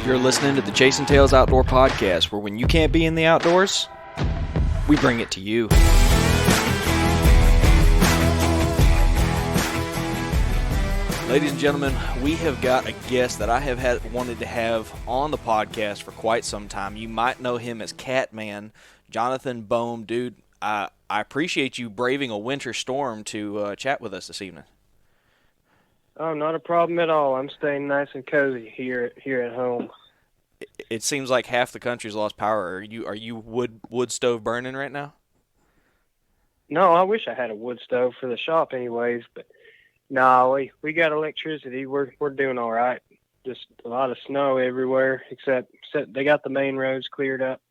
You're listening to the Chasing Tails Outdoor Podcast, where when you can't be in the outdoors, we bring it to you. Ladies and gentlemen, we have got a guest that I have wanted to have on the podcast for quite some time. You might know him as Catman, Jonathan Boehme. Dude, I appreciate you braving a winter storm to chat with us this evening. Oh, not a problem at all. I'm staying nice and cozy here at home. It seems like half the country's lost power. Are you wood stove burning right now? No, I wish I had a wood stove for the shop anyways, but no, we got electricity. We're doing all right. Just a lot of snow everywhere, except they got the main roads cleared up.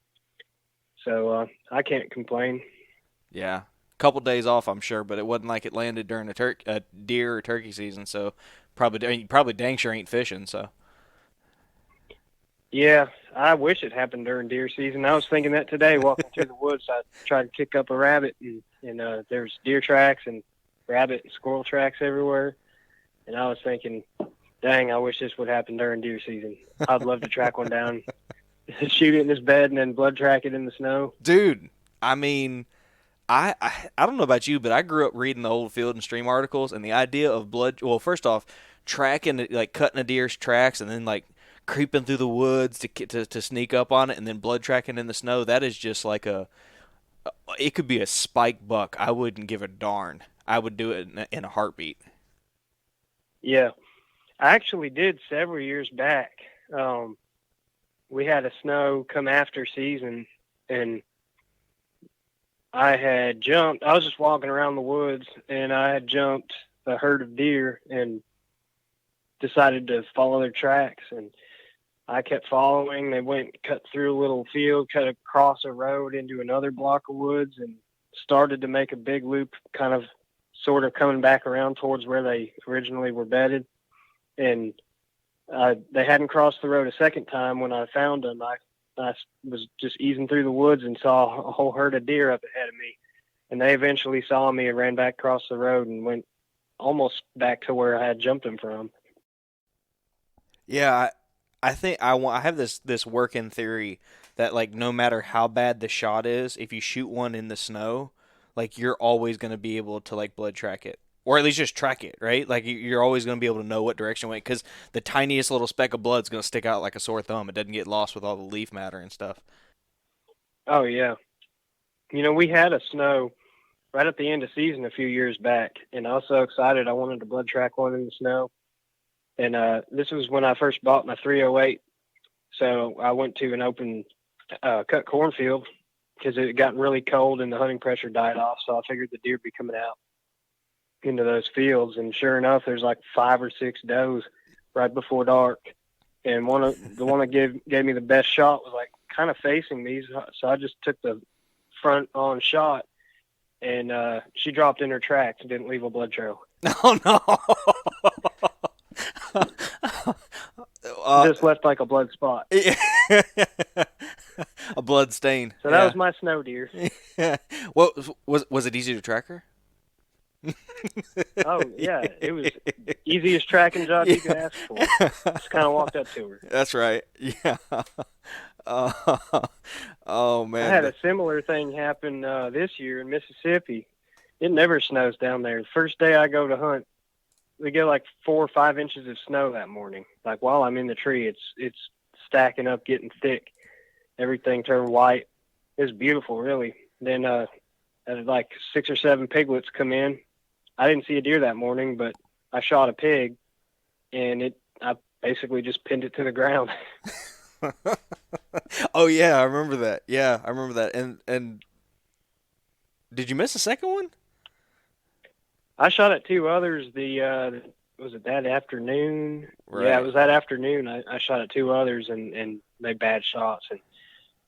So I can't complain. Yeah. Couple days off, I'm sure, but it wasn't like it landed during a deer or turkey season, so probably dang sure ain't fishing. So yeah, I wish it happened during deer season. I was thinking that today, walking through the woods. I tried to kick up a rabbit, and there's deer tracks and rabbit and squirrel tracks everywhere. And I was thinking, dang, I wish this would happen during deer season. I'd love to track one down, shoot it in his bed, and then blood track it in the snow. Dude, I mean, I don't know about you, but I grew up reading the old Field and Stream articles, and the idea of well, first off, tracking, like cutting a deer's tracks and then like creeping through the woods to sneak up on it and then blood tracking in the snow, that is just like it could be a spike buck. I wouldn't give a darn. I would do it in a heartbeat. Yeah, I actually did several years back. We had a snow come after season, and I had jumped. I was just walking around the woods, and I had jumped a herd of deer and decided to follow their tracks. And I kept following. They went, cut through a little field, cut across a road into another block of woods, and started to make a big loop, kind of sort of coming back around towards where they originally were bedded. And they hadn't crossed the road a second time. When I found them, I was just easing through the woods and saw a whole herd of deer up ahead of me. And they eventually saw me and ran back across the road and went almost back to where I had jumped them from. Yeah, I think I have this working theory that, like, no matter how bad the shot is, if you shoot one in the snow, like, you're always going to be able to, like, blood track it. Or at least just track it, right? Like, you're always going to be able to know what direction it went, because the tiniest little speck of blood is going to stick out like a sore thumb. It doesn't get lost with all the leaf matter and stuff. Oh, yeah. We had a snow right at the end of season a few years back, and I was so excited I wanted to blood track one in the snow. And this was when I first bought my 308. So I went to an open cut cornfield because it had gotten really cold and the hunting pressure died off. So I figured the deer would be coming out into those fields. And sure enough, there's like 5 or 6 does right before dark. And the one that gave me the best shot was like kind of facing me. So I just took the front on shot, and she dropped in her tracks and didn't leave a blood trail. Oh, no. Just left like a blood spot. A blood stain. So that was my snow deer. What was it easy to track her? Oh yeah, it was easiest tracking job you could ask for. Just kind of walked up to her. That's right. Yeah. Oh man. I had a similar thing happen this year in Mississippi. It never snows down there. The first day I go to hunt, we get like 4 or 5 inches of snow that morning. Like while I'm in the tree, it's stacking up, getting thick. Everything turned white. It was beautiful, really. Then like 6 or 7 piglets come in. I didn't see a deer that morning, but I shot a pig, and I basically just pinned it to the ground. Oh yeah, I remember that. Yeah, I remember that. And did you miss a second one? I shot at 2 others. Was it that afternoon? Right. Yeah, it was that afternoon. I shot at 2 others and made bad shots and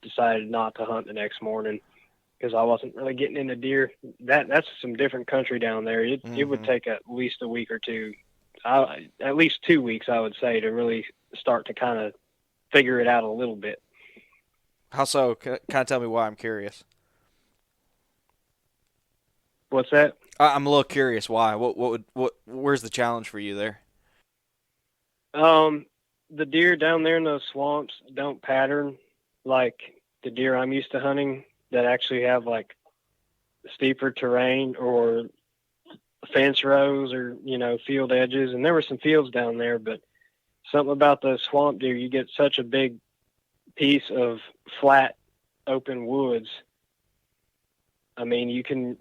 decided not to hunt the next morning because I wasn't really getting into deer. That's some different country down there. It would take at least a week or two, at least 2 weeks, I would say, to really start to kind of figure it out a little bit. How so? Kind of tell me why. I'm curious. What's that? I'm a little curious why. Where's the challenge for you there? the deer down there in those swamps don't pattern like the deer I'm used to hunting that actually have like steeper terrain or fence rows or, field edges. And there were some fields down there, but something about the swamp deer, you get such a big piece of flat open woods. I mean, you can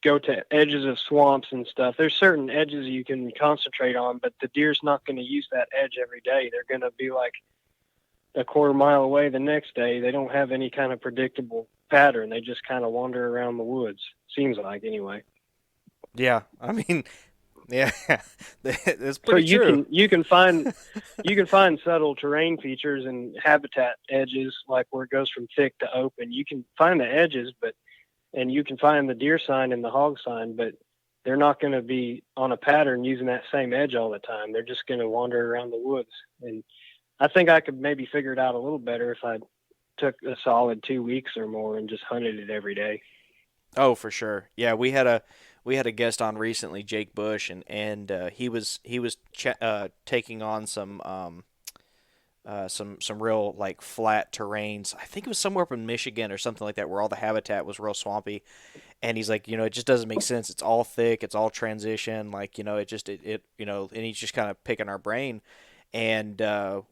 go to edges of swamps and stuff. There's certain edges you can concentrate on, but the deer's not going to use that edge every day. They're going to be like a quarter mile away the next day. They don't have any kind of predictable pattern. They just kind of wander around the woods. Seems like anyway. Yeah, I mean, yeah, that's So pretty true. you can find subtle terrain features and habitat edges, like where it goes from thick to open. You can find the edges, and you can find the deer sign and the hog sign, but they're not going to be on a pattern using that same edge all the time. They're just going to wander around the woods. And I think I could maybe figure it out a little better if I took a solid 2 weeks or more and just hunted it every day. Oh, for sure. Yeah, we had a guest on recently, Jake Bush, and he was taking on some real like flat terrains. I think it was somewhere up in Michigan or something like that, where all the habitat was real swampy. And he's like, it just doesn't make sense. It's all thick. It's all transition. Like, and he's just kind of picking our brain. And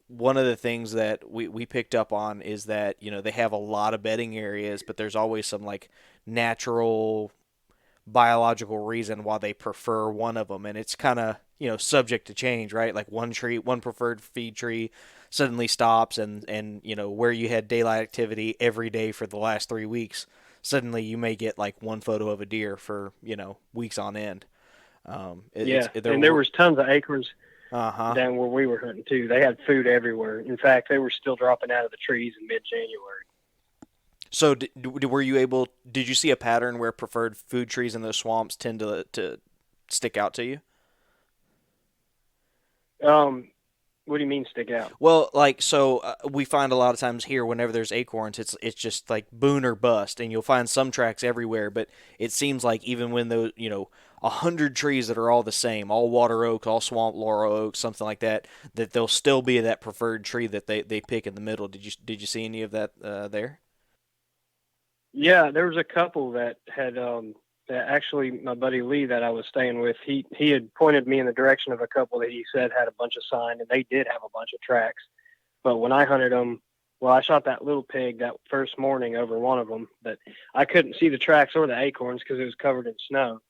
one of the things that we picked up on is that, they have a lot of bedding areas, but there's always some like natural biological reason why they prefer one of them. And it's kind of, subject to change, right? Like one preferred feed tree suddenly stops, and where you had daylight activity every day for the last 3 weeks, suddenly you may get like one photo of a deer for, weeks on end. Yeah, There and there were, was tons of acres uh-huh. down where we were hunting too. They had food everywhere. In fact, they were still dropping out of the trees in mid-January. So did you see a pattern where preferred food trees in those swamps tend to stick out to you? What do you mean stick out? Well, like so, we find a lot of times here whenever there's acorns, it's just like boon or bust, and you'll find some tracks everywhere. But it seems like even when those 100 trees that are all the same, all water oak, all swamp laurel oak, something like that, that there'll still be that preferred tree that they pick in the middle. Did you see any of that there? Yeah, there was a couple that had that actually my buddy Lee that I was staying with, he had pointed me in the direction of a couple that he said had a bunch of sign, and they did have a bunch of tracks. But when I hunted them, well, I shot that little pig that first morning over one of them, but I couldn't see the tracks or the acorns because it was covered in snow.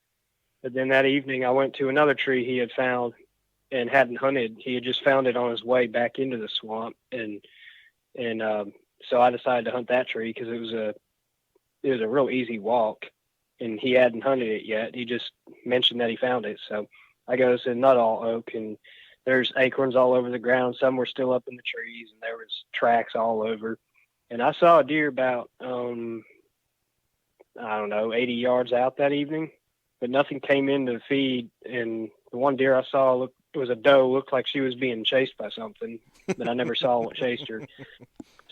But then that evening I went to another tree he had found and hadn't hunted. He had just found it on his way back into the swamp, and so I decided to hunt that tree because it was a real easy walk, and he hadn't hunted it yet. He just mentioned that he found it. So I go to nut all oak, and there's acorns all over the ground. Some were still up in the trees, and there was tracks all over. And I saw a deer about, I don't know, 80 yards out that evening, but nothing came in to feed. And the one deer I saw it was a doe, looked like she was being chased by something, but I never saw what chased her.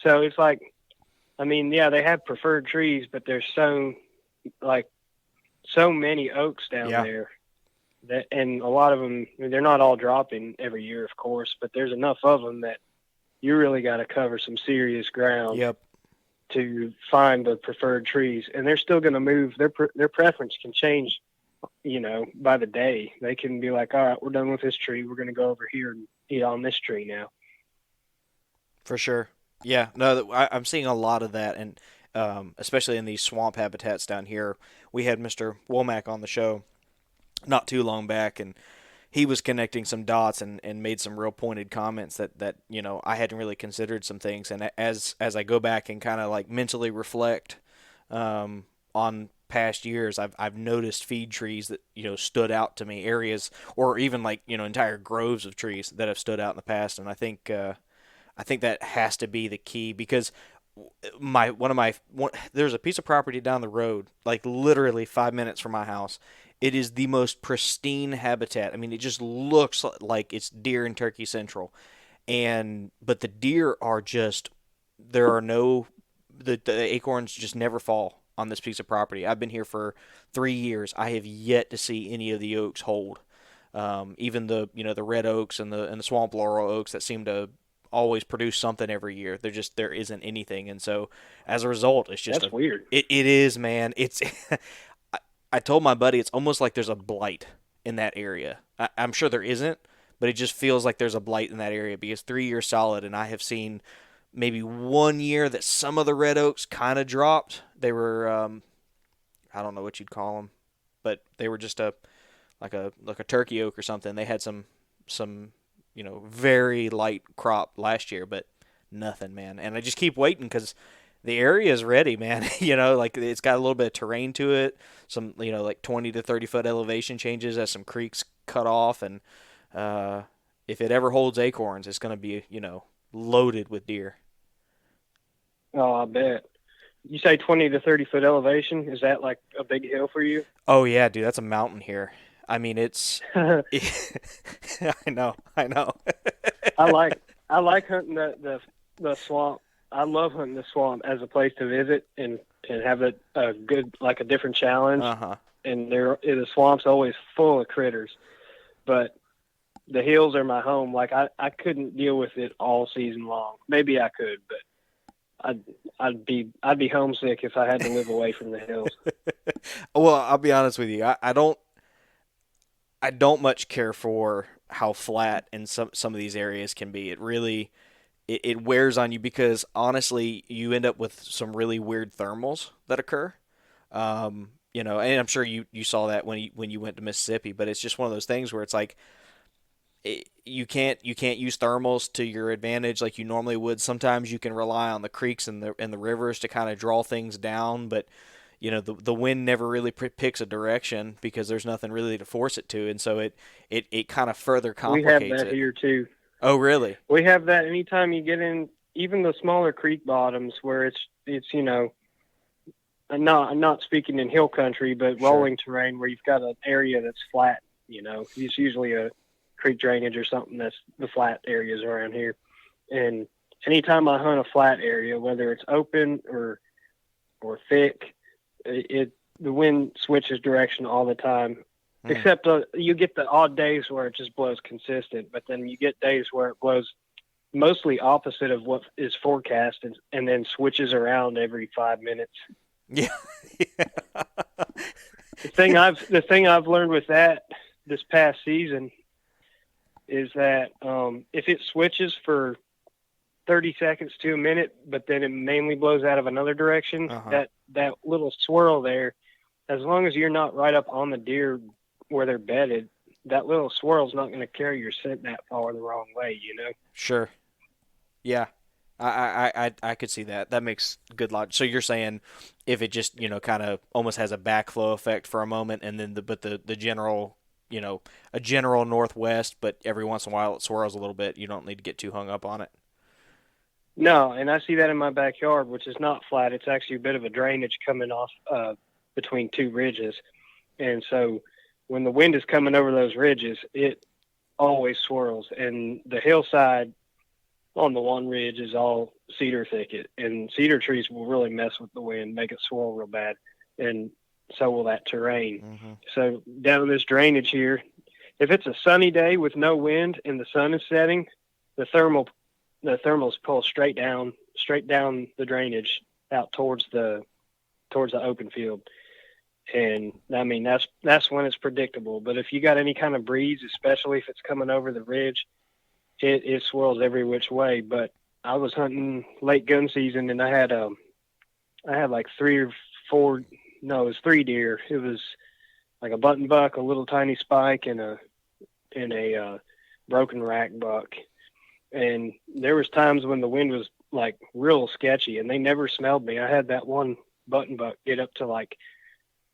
So it's like, I mean, yeah, they have preferred trees, but there's so many oaks down Yeah. there that, and a lot of them, I mean, they're not all dropping every year, of course, but there's enough of them that you really got to cover some serious ground Yep. to find the preferred trees. And they're still going to move. Their preference can change, by the day. They can be like, all right, we're done with this tree. We're going to go over here and eat on this tree now. For sure. Yeah, no, I'm seeing a lot of that, and especially in these swamp habitats down here. We had Mr. Womack on the show not too long back, and he was connecting some dots and made some real pointed comments that I hadn't really considered some things. And as I go back and kind of like mentally reflect on past years, I've noticed feed trees that stood out to me, areas or even like entire groves of trees that have stood out in the past, and I think that has to be the key because there's a piece of property down the road, like literally 5 minutes from my house. It is the most pristine habitat. I mean, it just looks like it's deer and turkey central, but the deer are just there are no the acorns just never fall on this piece of property. I've been here for 3 years. I have yet to see any of the oaks hold. Even the red oaks and the swamp laurel oaks that seem to always produce something every year. There isn't anything, and so as a result, it's just That's weird. it is, man. It's I told my buddy it's almost like there's a blight in that area. I'm sure there isn't, but it just feels like there's a blight in that area because 3 years solid, and I have seen maybe one year that some of the red oaks kind of dropped. They were I don't know what you'd call them, but they were just a turkey oak or something. They had some very light crop last year, but nothing, man. And I just keep waiting because the area is ready, man. Like it's got a little bit of terrain to it, some like 20 to 30 foot elevation changes as some creeks cut off, and if it ever holds acorns, it's going to be loaded with deer. Oh, I bet. You say 20 to 30 foot elevation. Is that like a big hill for you? Oh yeah, dude, that's a mountain here. I mean, it's. I know. I like hunting the swamp. I love hunting the swamp as a place to visit and have a good, like, a different challenge. Uh-huh. And the swamp's always full of critters, but the hills are my home. Like I couldn't deal with it all season long. Maybe I could, but I'd be homesick if I had to live away from the hills. Well, I'll be honest with you. I don't much care for how flat in some of these areas can be. It really it wears on you because honestly, you end up with some really weird thermals that occur. And I'm sure you saw that when you went to Mississippi, but it's just one of those things where it's like you can't use thermals to your advantage like you normally would. Sometimes you can rely on the creeks and the rivers to kind of draw things down, but the wind never really picks a direction because there's nothing really to force it to, and so it kind of further We have complicates that it. here too. Oh, really? We have that anytime you get in, even the smaller creek bottoms where it's I'm not speaking in hill country, but Sure. rolling terrain where you've got an area that's flat. It's usually a creek drainage or something that's the flat areas around here. And anytime I hunt a flat area, whether it's open or thick, the wind switches direction all the time. Except you get the odd days where it just blows consistent, but then you get days where it blows mostly opposite of what is forecast and then switches around every 5 minutes. Yeah. The thing I've learned with that this past season is that if it switches for 30 seconds to a minute, but then it mainly blows out of another direction, that little swirl there, as long as you're not right up on the deer where they're bedded, that little swirl's not going to carry your scent that far the wrong way. Sure. Yeah. I could see that. That makes good logic. So you're saying if it just, kind of almost has a backflow effect for a moment and then the general, a general northwest, but every once in a while it swirls a little bit, you don't need to get too hung up on it. No, and I see that in my backyard, which is not flat. It's actually a bit of a drainage coming off between two ridges. And so when the wind is coming over those ridges, it always swirls. And the hillside on the one ridge is all cedar thicket, and cedar trees will really mess with the wind, make it swirl real bad, and so will that terrain. Mm-hmm. So down this drainage here, if it's a sunny day with no wind and the sun is setting, the thermals pull straight down the drainage out towards the open field. And I mean, that's when it's predictable. But if you got any kind of breeze, especially if it's coming over the ridge, it swirls every which way. But I was hunting late gun season, and I had like three deer. It was like a button buck, a little tiny spike, and a broken rack buck. And there was times when the wind was like real sketchy, and they never smelled me. I had that one button buck get up to like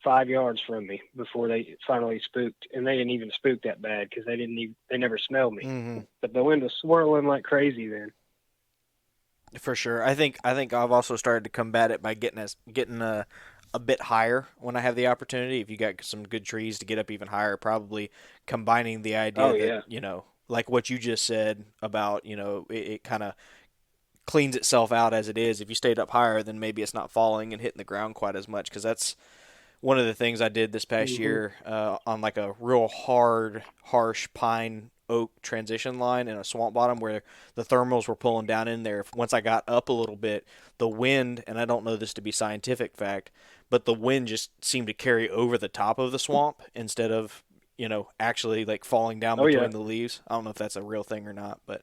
5 yards from me before they finally spooked, and they didn't even spook that bad because they never smelled me. Mm-hmm. But the wind was swirling like crazy then. For sure. I think I've also started to combat it by getting a bit higher when I have the opportunity. If you got some good trees to get up even higher, probably combining the idea that, like what you just said about, it kind of cleans itself out as it is. If you stayed up higher, then maybe it's not falling and hitting the ground quite as much, because that's one of the things I did this past Hmm. year on like a real hard, harsh pine oak transition line in a swamp bottom where the thermals were pulling down in there. Once I got up a little bit, the wind, and I don't know this to be scientific fact, but the wind just seemed to carry over the top of the swamp instead of, actually like falling down Oh yeah, between the leaves. I don't know if that's a real thing or not, but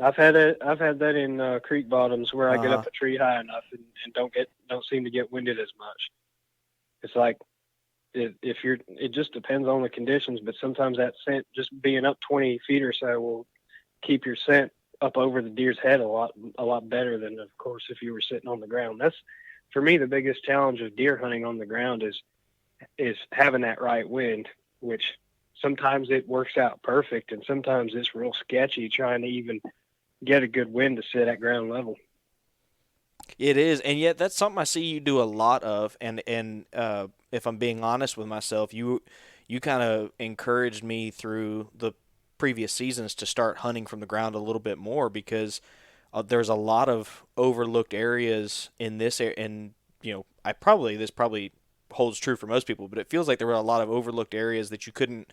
I've had it. I've had that in creek bottoms where I get uh-huh. up a tree high enough and don't seem to get winded as much. It's like if you're, it just depends on the conditions, but sometimes that scent just being up 20 feet or so will keep your scent up over the deer's head a lot better than, of course, if you were sitting on the ground. That's for me the biggest challenge of deer hunting on the ground is having that right wind, which sometimes it works out perfect and sometimes it's real sketchy trying to even get a good wind to sit at ground level. It is, and yet that's something I see you do a lot of. And if I'm being honest with myself, you kind of encouraged me through the previous seasons to start hunting from the ground a little bit more because there's a lot of overlooked areas in this area. And I probably this probably holds true for most people, but it feels like there were a lot of overlooked areas that you couldn't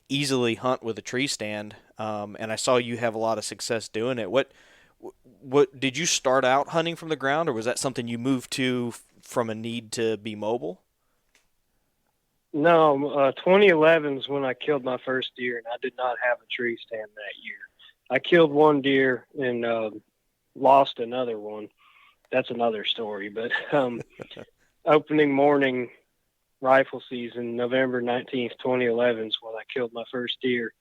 easily hunt with a tree stand. And I saw you have a lot of success doing it. What did you start out hunting from the ground, or was that something you moved to from a need to be mobile? No, 2011 is when I killed my first deer, and I did not have a tree stand that year. I killed one deer and lost another one. That's another story. But opening morning rifle season, November 19th, 2011, is when I killed my first deer.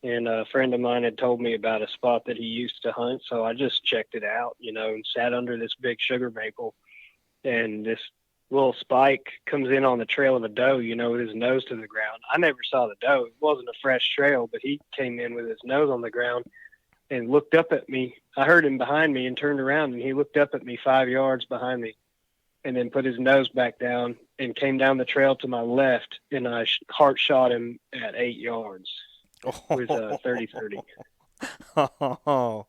And a friend of mine had told me about a spot that he used to hunt, so I just checked it out, and sat under this big sugar maple, and this little spike comes in on the trail of a doe, with his nose to the ground. I never saw the doe. It wasn't a fresh trail, but he came in with his nose on the ground and looked up at me. I heard him behind me and turned around, and he looked up at me 5 yards behind me and then put his nose back down and came down the trail to my left, and I heart shot him at 8 yards with a 30-30. Oh,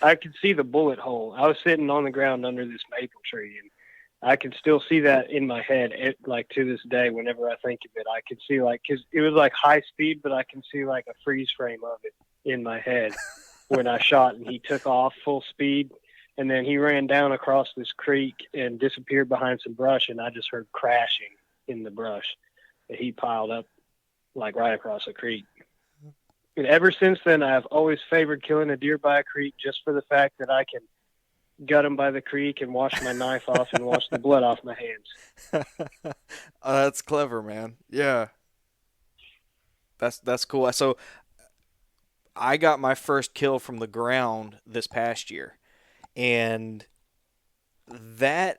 I could see the bullet hole. I was sitting on the ground under this maple tree, and I can still see that in my head. Like to this day, whenever I think of it, I can see because it was like high speed, but I can see like a freeze frame of it in my head when I shot, and he took off full speed, and then he ran down across this creek and disappeared behind some brush, and I just heard crashing in the brush that he piled up like right across the creek. And ever since then, I've always favored killing a deer by a creek just for the fact that I can gut him by the creek and wash my knife off and wash the blood off my hands. that's clever, man. Yeah, that's cool. So I got my first kill from the ground this past year, and that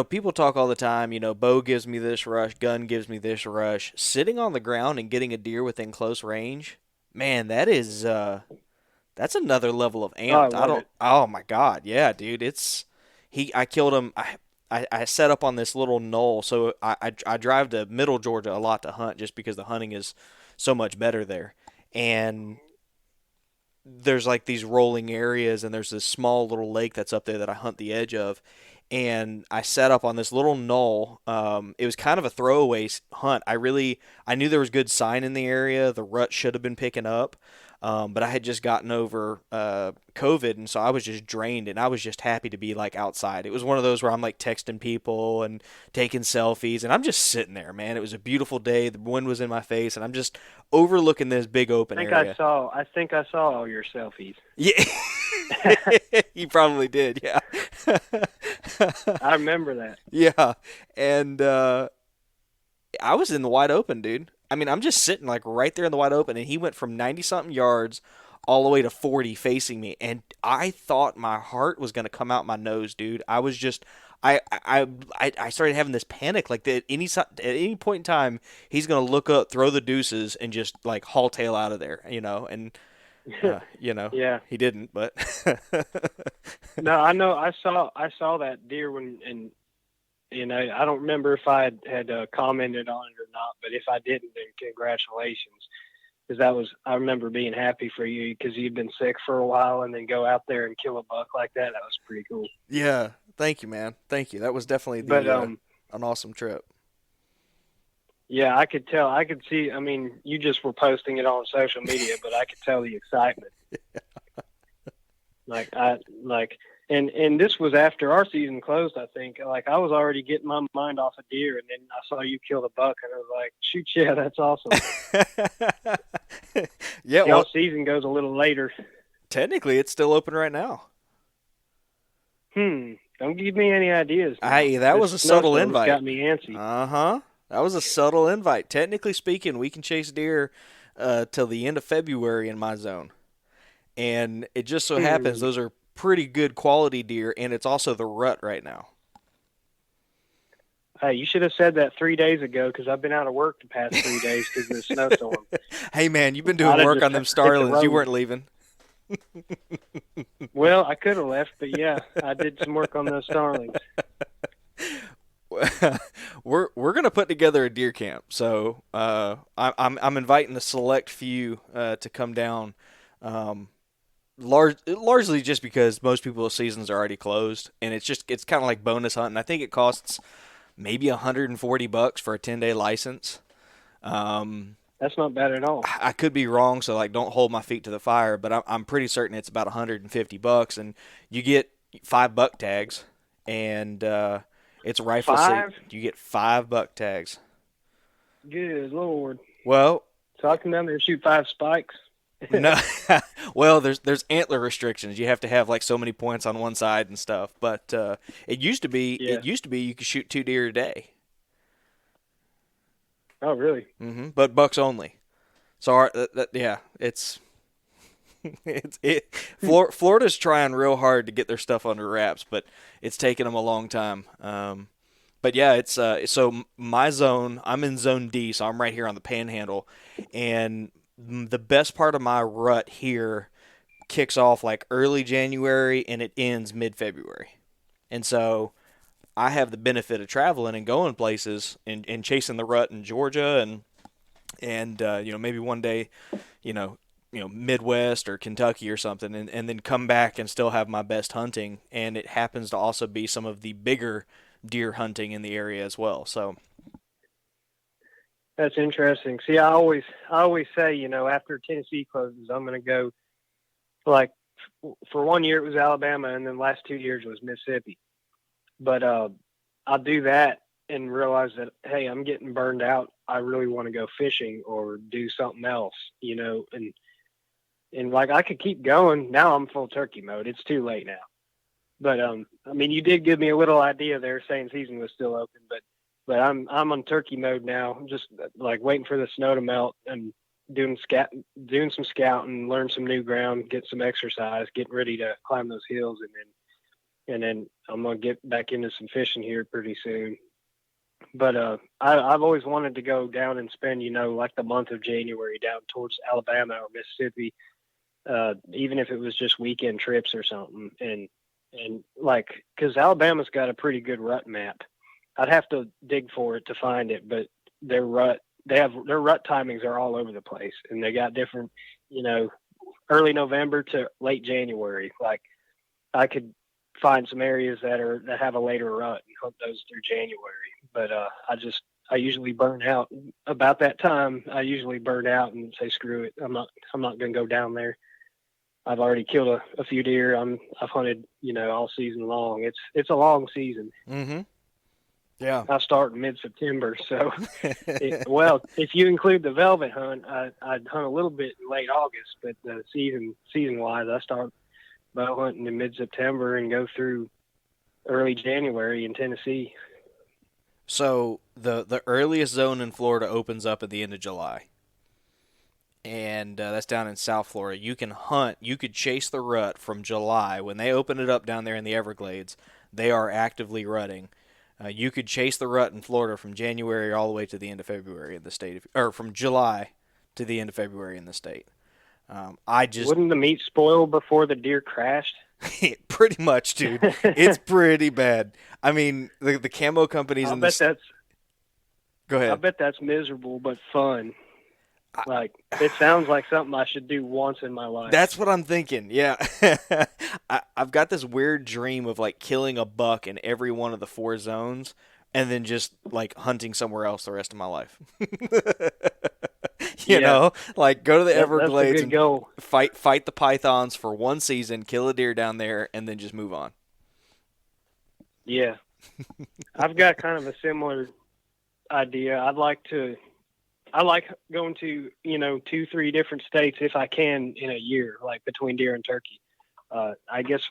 people talk all the time, bow gives me this rush, gun gives me this rush. Sitting on the ground and getting a deer within close range, man, that's another level of Oh, I amped. I love don't. it. Oh my god, yeah, dude. I killed him. I set up on this little knoll, so I drive to Middle Georgia a lot to hunt, just because the hunting is so much better there. And there's like these rolling areas, and there's this small little lake that's up there that I hunt the edge of. And I set up on this little knoll. It was kind of a throwaway hunt. I knew there was good sign in the area. The rut should have been picking up, but I had just gotten over COVID, and so I was just drained, and I was just happy to be like outside. It was one of those where I'm like texting people and taking selfies, and I'm just sitting there, man. It was a beautiful day. The wind was in my face, and I'm just overlooking this big open area. I think I saw all your selfies. Yeah, you probably did. Yeah. I remember that. Yeah, and I was in the wide open, dude. I mean, I'm just sitting like right there in the wide open, and he went from 90 something yards all the way to 40 facing me, and I thought my heart was gonna come out my nose, dude. I was just, I started having this panic, like that at any point in time, he's gonna look up, throw the deuces, and just like haul tail out of there, and Yeah. he didn't, but No, I know. I saw that deer when, and I don't remember if I had commented on it or not, but if I didn't, then congratulations, because I remember being happy for you because you'd been sick for a while, and then go out there and kill a buck like that. That was pretty cool. yeah, thank you, man, thank you. That was definitely But the an awesome trip. Yeah, I could tell. I could see. I mean, you just were posting it on social media, but I could tell the excitement. And this was after our season closed. I think like I was already getting my mind off a deer, and then I saw you kill the buck, and I was like, shoot, yeah, that's awesome. Yeah, well, Y'all season goes a little later. technically it's still open right now. Don't give me any ideas now. Hey, that This was a subtle snowstorm's invite. got me antsy. Uh-huh. That was a subtle invite. Technically speaking, we can chase deer till the end of February in my zone. And it just so happens those are pretty good quality deer, and it's also the rut right now. Hey, you should have said that 3 days ago because I've been out of work the past 3 days because of the snowstorm. Hey, man, you've been doing work on them starlings. You weren't leaving. Well, I could have left, but yeah, I did some work on those starlings. We're gonna put together a deer camp, so I'm inviting a select few to come down. Largely just because most people's seasons are already closed, and it's kind of like bonus hunting. I think it costs maybe $140 for a 10-day license. That's not bad at all. I could be wrong, so like don't hold my feet to the fire, but I'm pretty certain it's about $150, and you get 5 buck tags, and it's rifle seat. You get 5 buck tags. Good Lord. Well, so I come down there and shoot 5 spikes. No, well, there's antler restrictions. You have to have like so many points on one side and stuff. But it used to be you could shoot 2 deer a day. Oh, really? Mm-hmm. But bucks only. So yeah, it's Florida's trying real hard to get their stuff under wraps, but it's taken them a long time. But yeah, it's so my zone. I'm in zone D, so I'm right here on the Panhandle, and the best part of my rut here kicks off like early January and it ends mid-February. And so I have the benefit of traveling and going places and chasing the rut in Georgia and maybe one day, Midwest or Kentucky or something, and then come back and still have my best hunting. And it happens to also be some of the bigger deer hunting in the area as well. So that's interesting. See, I always say, after Tennessee closes, I'm going to go. Like for 1 year it was Alabama, and then last 2 years was Mississippi. But I'll do that and realize that, hey, I'm getting burned out. I really want to go fishing or do something else, and like I could keep going. Now I'm full turkey mode. It's too late now. But you did give me a little idea there, saying season was still open, but I'm on turkey mode now. I'm just like waiting for the snow to melt and doing some scouting, learn some new ground, get some exercise, getting ready to climb those hills, and then I'm gonna get back into some fishing here pretty soon. But I've always wanted to go down and spend like the month of January down towards Alabama or Mississippi, even if it was just weekend trips or something, and like because Alabama's got a pretty good rut map. I'd have to dig for it to find it, but their rut timings are all over the place, and they got different, early November to late January. Like I could find some areas that have a later rut and hunt those through January. But I usually burn out about that time. I usually burn out and say, screw it. I'm not going to go down there. I've already killed a few deer. I've hunted, all season long. It's a long season. Mm-hmm. Yeah. I start in mid-September. So, if you include the velvet hunt, I'd hunt a little bit in late August, but season-wise, I start bow hunting in mid-September and go through early January in Tennessee. So the earliest zone in Florida opens up at the end of July. And that's down in South Florida. You could chase the rut from July. When they open it up down there in the Everglades, they are actively rutting. You could chase the rut in Florida from January all the way to the end of February in the state, or from July to the end of February in the state. Wouldn't the meat spoil before the deer crashed? Pretty much, dude. It's pretty bad. I mean, the camo companies Go ahead. I bet that's miserable but fun. Like, it sounds like something I should do once in my life. That's what I'm thinking, yeah. I've got this weird dream of, like, killing a buck in every one of the 4 zones and then just like hunting somewhere else the rest of my life. You Yeah, know, like go to the that's a Everglades good and goal. fight the pythons for one season, kill a deer down there, and then just move on. Yeah, I've got kind of a similar idea. I like going to, 2, 3 different states if I can in a year, like between deer and turkey. I guess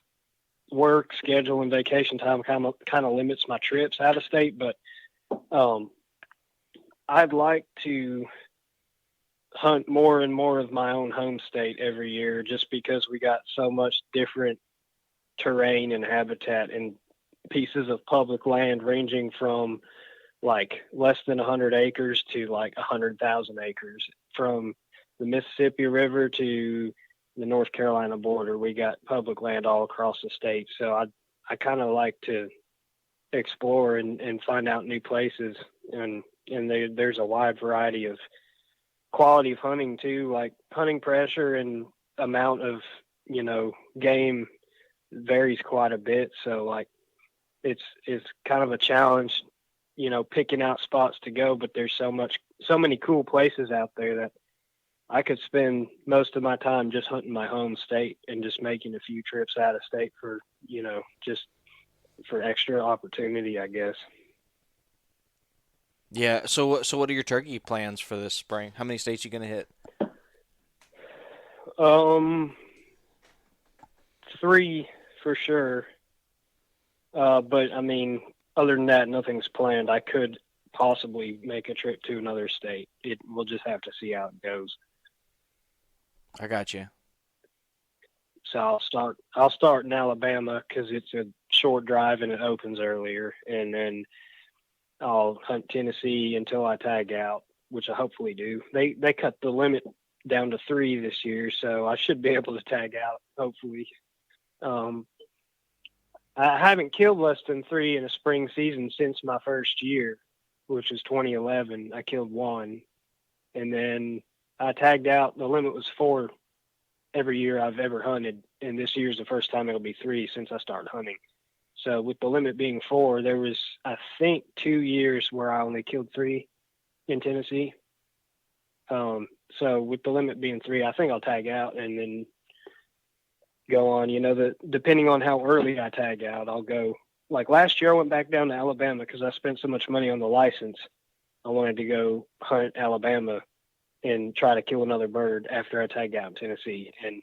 work schedule and vacation time kind of limits my trips out of state, but um, I'd like to hunt more and more of my own home state every year, just because we got so much different terrain and habitat and pieces of public land ranging from like less than 100 acres to like 100,000 acres. From the Mississippi River to the North Carolina border, we got public land all across the state. So I kind of like to explore and find out new places, and there's a wide variety of quality of hunting too, like hunting pressure and amount of game varies quite a bit. So like it's kind of a challenge, picking out spots to go, but there's so many cool places out there that I could spend most of my time just hunting my home state and just making a few trips out of state for, just for extra opportunity, I guess. Yeah. So what are your turkey plans for this spring? How many states you gonna hit? Um, 3 for sure. But I mean, other than that, nothing's planned. I could possibly make a trip to another state. We'll just have to see how it goes. I got you. So I'll start in Alabama because it's a short drive and it opens earlier, and then I'll hunt Tennessee until I tag out, which I hopefully do. They cut the limit down to 3 this year, so I should be able to tag out hopefully. Um, I haven't killed less than 3 in a spring season since my first year, which was 2011. I killed 1, and then I tagged out. The limit was 4 every year I've ever hunted, and this year's the first time it'll be 3 since I started hunting. So with the limit being 4, there was, I think, 2 years where I only killed 3 in Tennessee. So with the limit being 3, I think I'll tag out and then go on. Depending on how early I tag out, I'll go. Like last year, I went back down to Alabama because I spent so much money on the license. I wanted to go hunt Alabama and try to kill another bird after I tagged out in Tennessee. And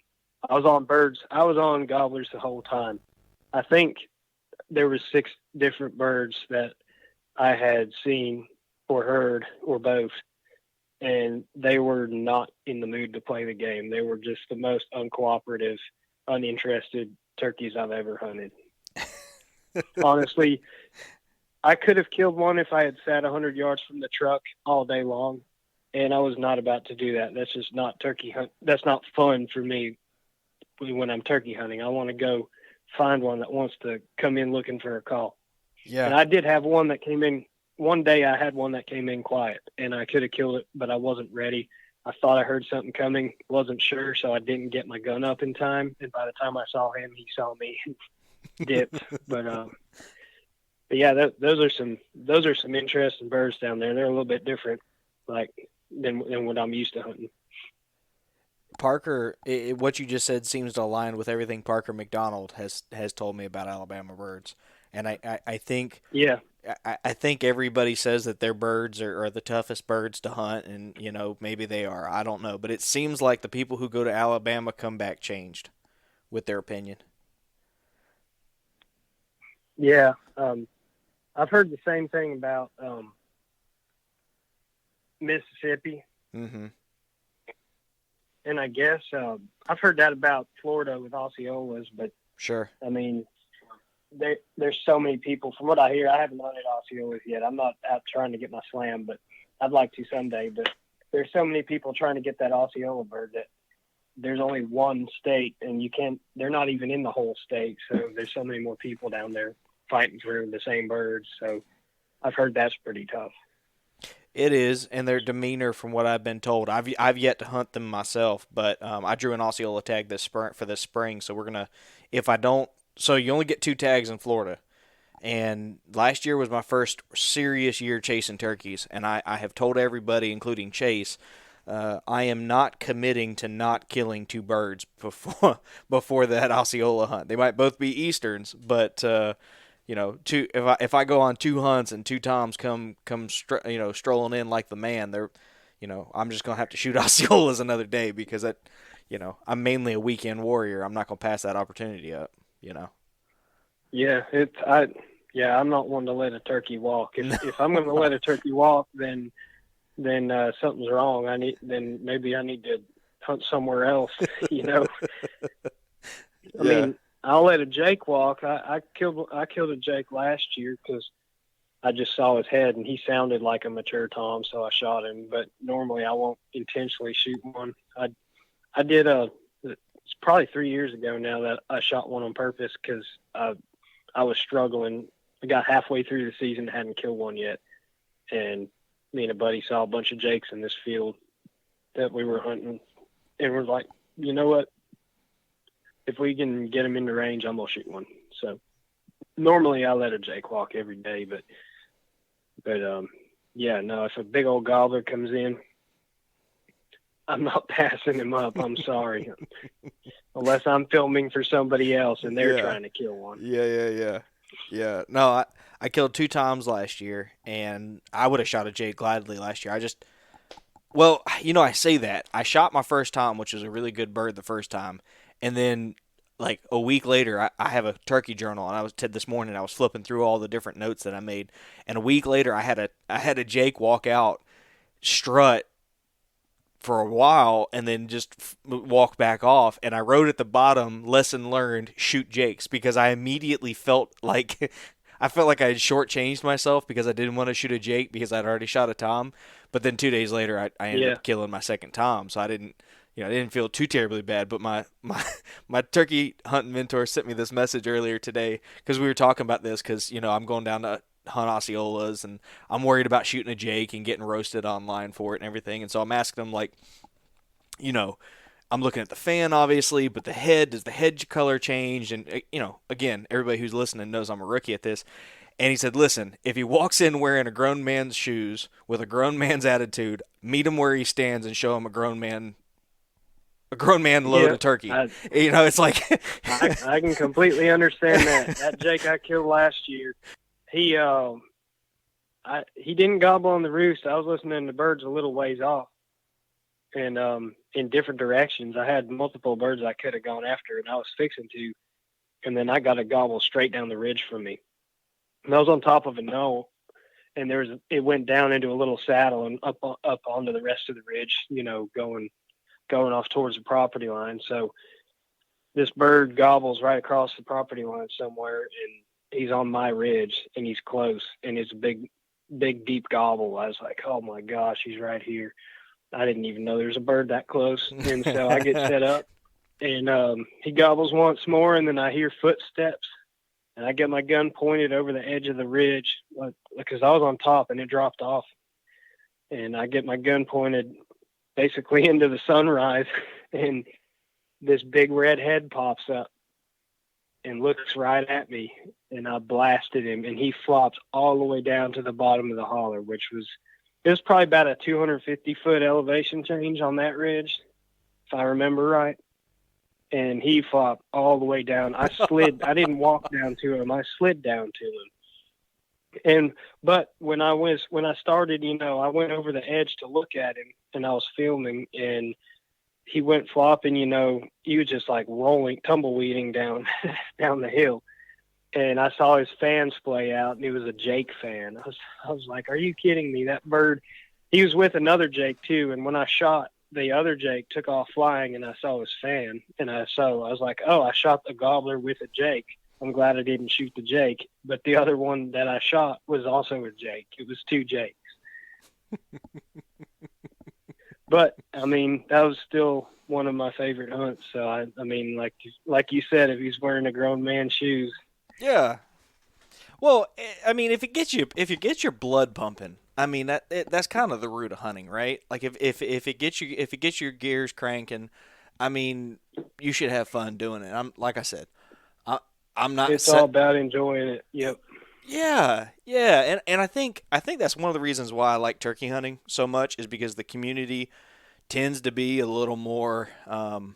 I was on birds. I was on gobblers the whole time. I think there was 6 different birds that I had seen or heard or both, and they were not in the mood to play the game. They were just the most uncooperative, uninterested turkeys I've ever hunted. Honestly, I could have killed one if I had sat 100 yards from the truck all day long, and I was not about to do that. That's just not turkey hunt. That's not fun for me when I'm turkey hunting. I want to go find one that wants to come in looking for a call. Yeah. And I did have one that came in. One day I had one that came in quiet, and I could have killed it, but I wasn't ready. I thought I heard something coming, wasn't sure, so I didn't get my gun up in time. And by the time I saw him, he saw me and dipped. But yeah, those are some interesting birds down there. They're a little bit different, like than what I'm used to hunting. Parker, what you just said seems to align with everything Parker McDonald has told me about Alabama birds, and I think Yeah, I think everybody says that their birds are the toughest birds to hunt, and maybe they are. I don't know, but it seems like the people who go to Alabama come back changed with their opinion. yeah. I've heard the same thing about Mississippi, Mm-hmm. and I guess I've heard that about Florida with Osceolas. But Sure. I mean, there's so many people. From what I hear, I haven't hunted Osceolas yet. I'm not out trying to get my slam, but I'd like to someday. But there's so many people trying to get that Osceola bird that there's only one state, and you can't. They're not even in the whole state. So there's so many more people down there fighting for the same birds. So I've heard that's pretty tough. It is, and their demeanor, from what I've been told, I've yet to hunt them myself, but I drew an Osceola tag this spring, so we're gonna, if I don't, so you only get 2 tags in Florida, And last year was my first serious year chasing turkeys, and I have told everybody, including Chase, I am not committing to not killing two birds before that Osceola hunt. They might both be easterns, but two if I go on two hunts and two toms strolling in like the man, they're I'm just gonna have to shoot Osceolas another day because I'm mainly a weekend warrior. I'm not gonna pass that opportunity up. You know. Yeah, I'm not one to let a turkey walk. If I'm going to let a turkey walk, then something's wrong. Then maybe I need to hunt somewhere else. I Yeah. mean, I'll let a jake walk. I killed a jake last year because I just saw his head and he sounded like a mature tom, so I shot him. But normally I won't intentionally shoot one. I did it's probably 3 years ago now that I shot one on purpose because I was struggling. I got halfway through the season, hadn't killed one yet, and me and a buddy saw a bunch of jakes in this field that we were hunting, and we're like, you know what? If we can get them in the range, I'm gonna shoot one. So normally I let a jake walk every day, but yeah, no. If a big old gobbler comes in, I'm not passing him up. I'm sorry, unless I'm filming for somebody else and they're Yeah. trying to kill one. Yeah. No, I killed two toms last year, and I would have shot a jay gladly last year. Well, I say that. I shot my first tom, which was a really good bird the first time, and then like a week later, I have a turkey journal, and this morning I was flipping through all the different notes that I made, and a week later I had a jake walk out, strut for a while, and then just walk back off. And I wrote at the bottom, lesson learned, shoot jakes, because I immediately felt like I felt like I had shortchanged myself because I didn't want to shoot a jake because I'd already shot a tom. But then 2 days later, I ended Yeah, up killing my second tom, so I didn't feel too terribly bad. But my turkey hunting mentor sent me this message earlier today because we were talking about this because I'm going down to hunt Osceolas, and I'm worried about shooting a jake and getting roasted online for it and everything. And so I'm asking him, like, you know, I'm looking at the fan, obviously, but does the head color change? And, again, everybody who's listening knows I'm a rookie at this. And he said, listen, if he walks in wearing a grown man's shoes with a grown man's attitude, meet him where he stands and show him a grown man load yeah. of turkey. I It's like, I can completely understand that. That jake I killed last year, he he didn't gobble on the roost. I was listening to birds a little ways off, and in different directions. I had multiple birds I could have gone after, and I was fixing to, and then I got a gobble straight down the ridge from me. And I was on top of a knoll, and it went down into a little saddle and up onto the rest of the ridge. Going off towards the property line. So this bird gobbles right across the property line somewhere, and he's on my ridge, and he's close, and it's a big, big, deep gobble. I was like, oh my gosh, he's right here. I didn't even know there's a bird that close. And so I get set up, and he gobbles once more, and then I hear footsteps, and I get my gun pointed over the edge of the ridge because I was on top and it dropped off. And I get my gun pointed basically into the sunrise, and this big red head pops up and looks right at me, and I blasted him, and he flops all the way down to the bottom of the holler, it was probably about a 250-foot elevation change on that ridge, if I remember right. And he flopped all the way down. I slid. I didn't walk down to him. I slid down to him. But when I started, I went over the edge to look at him, and I was filming, and he went flopping. He was just like rolling, tumbleweeding down down the hill. And I saw his fan splay out, and he was a jake fan. I was like, "Are you kidding me?" That bird. He was with another jake too, and when I shot, the other jake took off flying, and I saw his fan, and I was like, "Oh, I shot the gobbler with a jake. I'm glad I didn't shoot the jake." But the other one that I shot was also a jake. It was two jakes. But I mean, that was still one of my favorite hunts. So I mean, like you said, if he's wearing a grown man's shoes. yeah. Well, I mean, if it gets your blood pumping, I mean that's kind of the root of hunting, right? Like if it gets your gears cranking, I mean, you should have fun doing it. Like I said, I, I'm not It's all set. about enjoying it. Yep. Yeah, and I think that's one of the reasons why I like turkey hunting so much is because the community tends to be a little more mm,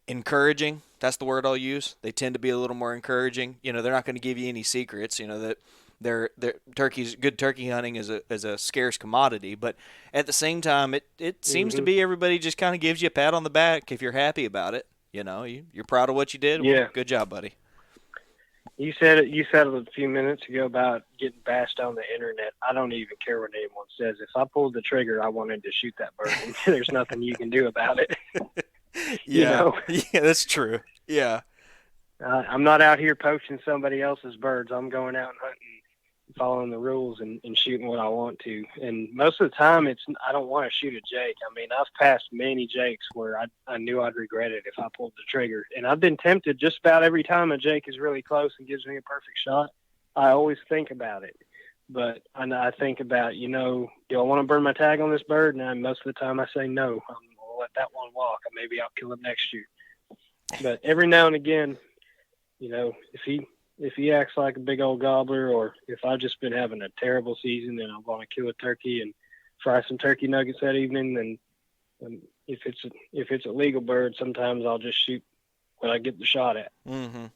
encouraging. That's the word I'll use. They tend to be a little more encouraging. They're not going to give you any secrets. That they're turkeys. Good turkey hunting is a scarce commodity, but at the same time, it seems to Hmm. be everybody just kind of gives you a pat on the back if you're happy about it. You're proud of what you did. Well, Yeah. good job, buddy. You said it a few minutes ago about getting bashed on the internet. I don't even care what anyone says. If I pulled the trigger, I wanted to shoot that bird, and there's nothing you can do about it. you Yeah, know, yeah, that's true. Yeah, I'm not out here poaching somebody else's birds. I'm going out and hunting, following the rules, and shooting what I want to. And most of the time, I don't want to shoot a jake. I mean, I've passed many jakes where I knew I'd regret it if I pulled the trigger. And I've been tempted just about every time a jake is really close and gives me a perfect shot. I always think about it. But I think about, do I want to burn my tag on this bird? And most of the time I say no. I'll let that one walk. Maybe I'll kill him next year. But every now and again, if he acts like a big old gobbler, or if I've just been having a terrible season and I want to kill a turkey and fry some turkey nuggets that evening, then if it's a legal bird, sometimes I'll just shoot what I get the shot at. mm-hmm.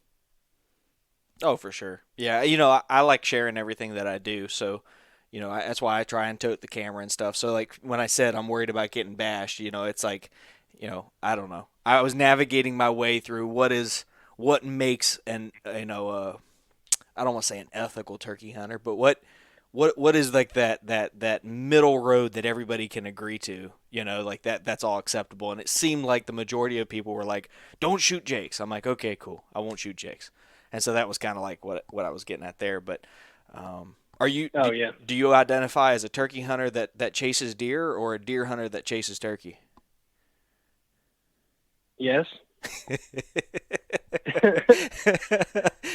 Oh, for sure. Yeah, I like sharing everything that I do, so that's why I try and tote the camera and stuff. So like when I said I'm worried about getting bashed, it's like, I don't know. I was navigating my way through what makes an I don't want to say an ethical turkey hunter, but what is like that middle road that everybody can agree to, like that's all acceptable. And it seemed like the majority of people were like, don't shoot jakes. I'm like, okay, cool, I won't shoot jakes. And so that was kind of like what I was getting at there. But are you Oh yeah, do you identify as a turkey hunter that chases deer, or a deer hunter that chases turkey? yes.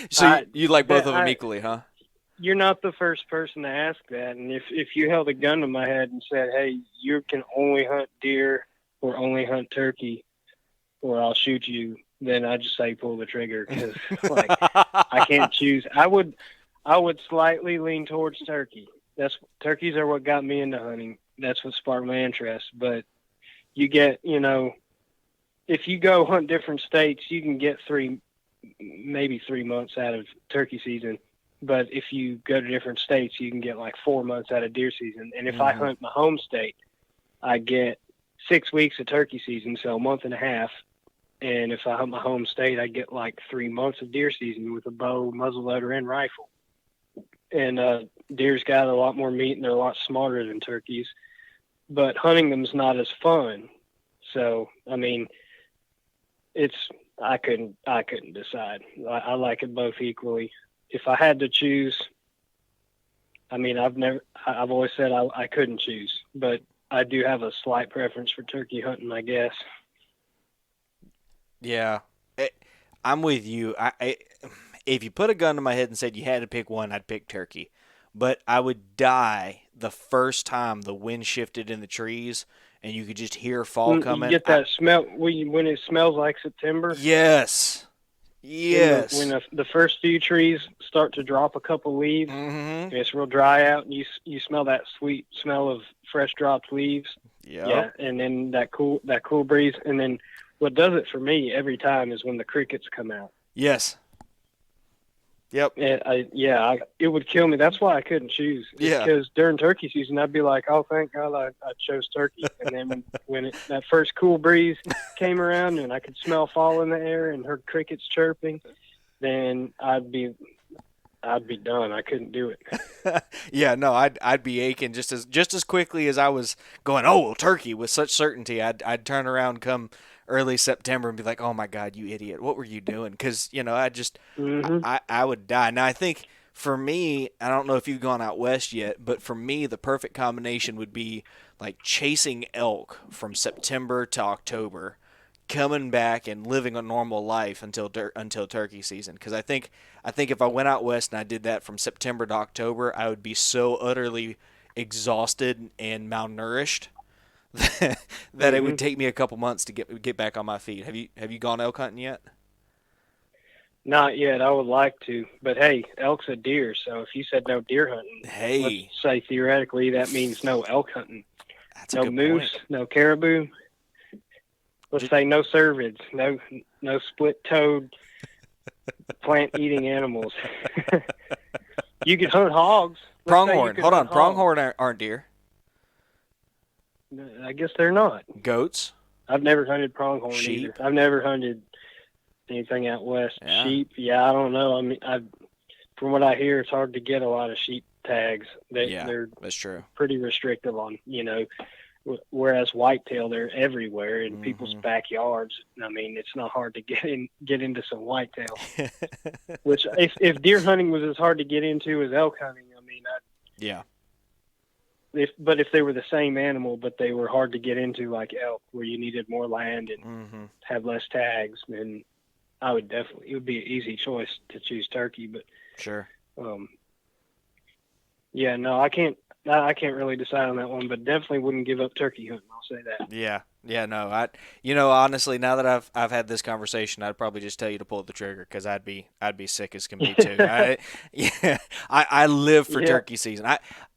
So you, I you like both that of them I equally, huh? You're not the first person to ask that. And if you held a gun to my head and said, "Hey, you can only hunt deer or only hunt turkey, or I'll shoot you," then I just say pull the trigger, because like I can't choose. I would slightly lean towards turkey. Turkeys are what got me into hunting. That's what sparked my interest. But you get, if you go hunt different states, you can get maybe 3 months out of turkey season. But if you go to different states, you can get like 4 months out of deer season. And if I Hmm. hunt my home state, I get 6 weeks of turkey season, so a month and a half. And if I hunt my home state, I get like 3 months of deer season with a bow, muzzleloader, and rifle. And deer's got a lot more meat, and they're a lot smarter than turkeys. But hunting them's not as fun. So I mean, it's I couldn't decide. I like it both equally. If I had to choose, I mean, I've always said I couldn't choose, but I do have a slight preference for turkey hunting, I guess. Yeah, Eh, I'm with you. If you put a gun to my head and said you had to pick one, I'd pick turkey. But I would die the first time the wind shifted in the trees and you could just hear fall You coming. get that smell when it smells like September, Yes, when yes. the first few trees start to drop a couple leaves, Mm-hmm. and it's real dry out, and you smell that sweet smell of fresh dropped leaves. Yep. Yeah, and then that cool breeze, and then what does it for me every time is when the crickets come out. Yes. Yep. It would kill me. That's why I couldn't choose. Is Yeah. because during turkey season, I'd be like, "Oh, thank God I chose turkey." And then that first cool breeze came around, and I could smell fall in the air and heard crickets chirping, then I'd be done. I couldn't do it. Yeah, no, I'd be aching just as quickly as I was going, oh, well, turkey with such certainty. I'd turn around come early September and be like, oh my God, you idiot, what were you doing? Because I just Hmm. I would die. Now I think for me, I don't know if you've gone out west yet, but for me, the perfect combination would be like chasing elk from September to October, coming back and living a normal life until turkey season. Because I think if I went out west and I did that from September to October, I would be so utterly exhausted and malnourished that it Hmm. would take me a couple months to get back on my feet. Have you gone elk hunting yet? Not yet. I would like to, but hey, elk's a deer. So if you said no deer hunting, let's Hey, say theoretically that means no elk hunting, that's a no good moose, point. no caribou. Let's Just say no cervids, no split-toed plant-eating animals. You could hunt hogs. Let's say you pronghorn. could Hold hunt on, hogs. pronghorn aren't deer. I guess they're not. Goats, I've never hunted pronghorn either. sheep. I've never hunted anything out west. Yeah, Sheep, yeah, I don't know. I mean, from what I hear, it's hard to get a lot of sheep tags. yeah, They're that's true. pretty restrictive on, whereas whitetail, they're everywhere in people's Hmm. backyards. I mean, it's not hard to get into some whitetail. Which, if deer hunting was as hard to get into as elk hunting, I mean, Yeah. if they were the same animal, but they were hard to get into like elk, where you needed more land and Hmm. have less tags, then it would be an easy choice to choose turkey. But Sure. um, yeah, no, I can't really decide on that one, but definitely wouldn't give up turkey hunting. I'll say that. Yeah. Yeah. No. Honestly, now that I've had this conversation, I'd probably just tell you to pull the trigger because I'd be sick as can be too. Yeah. I live for Yeah, turkey season.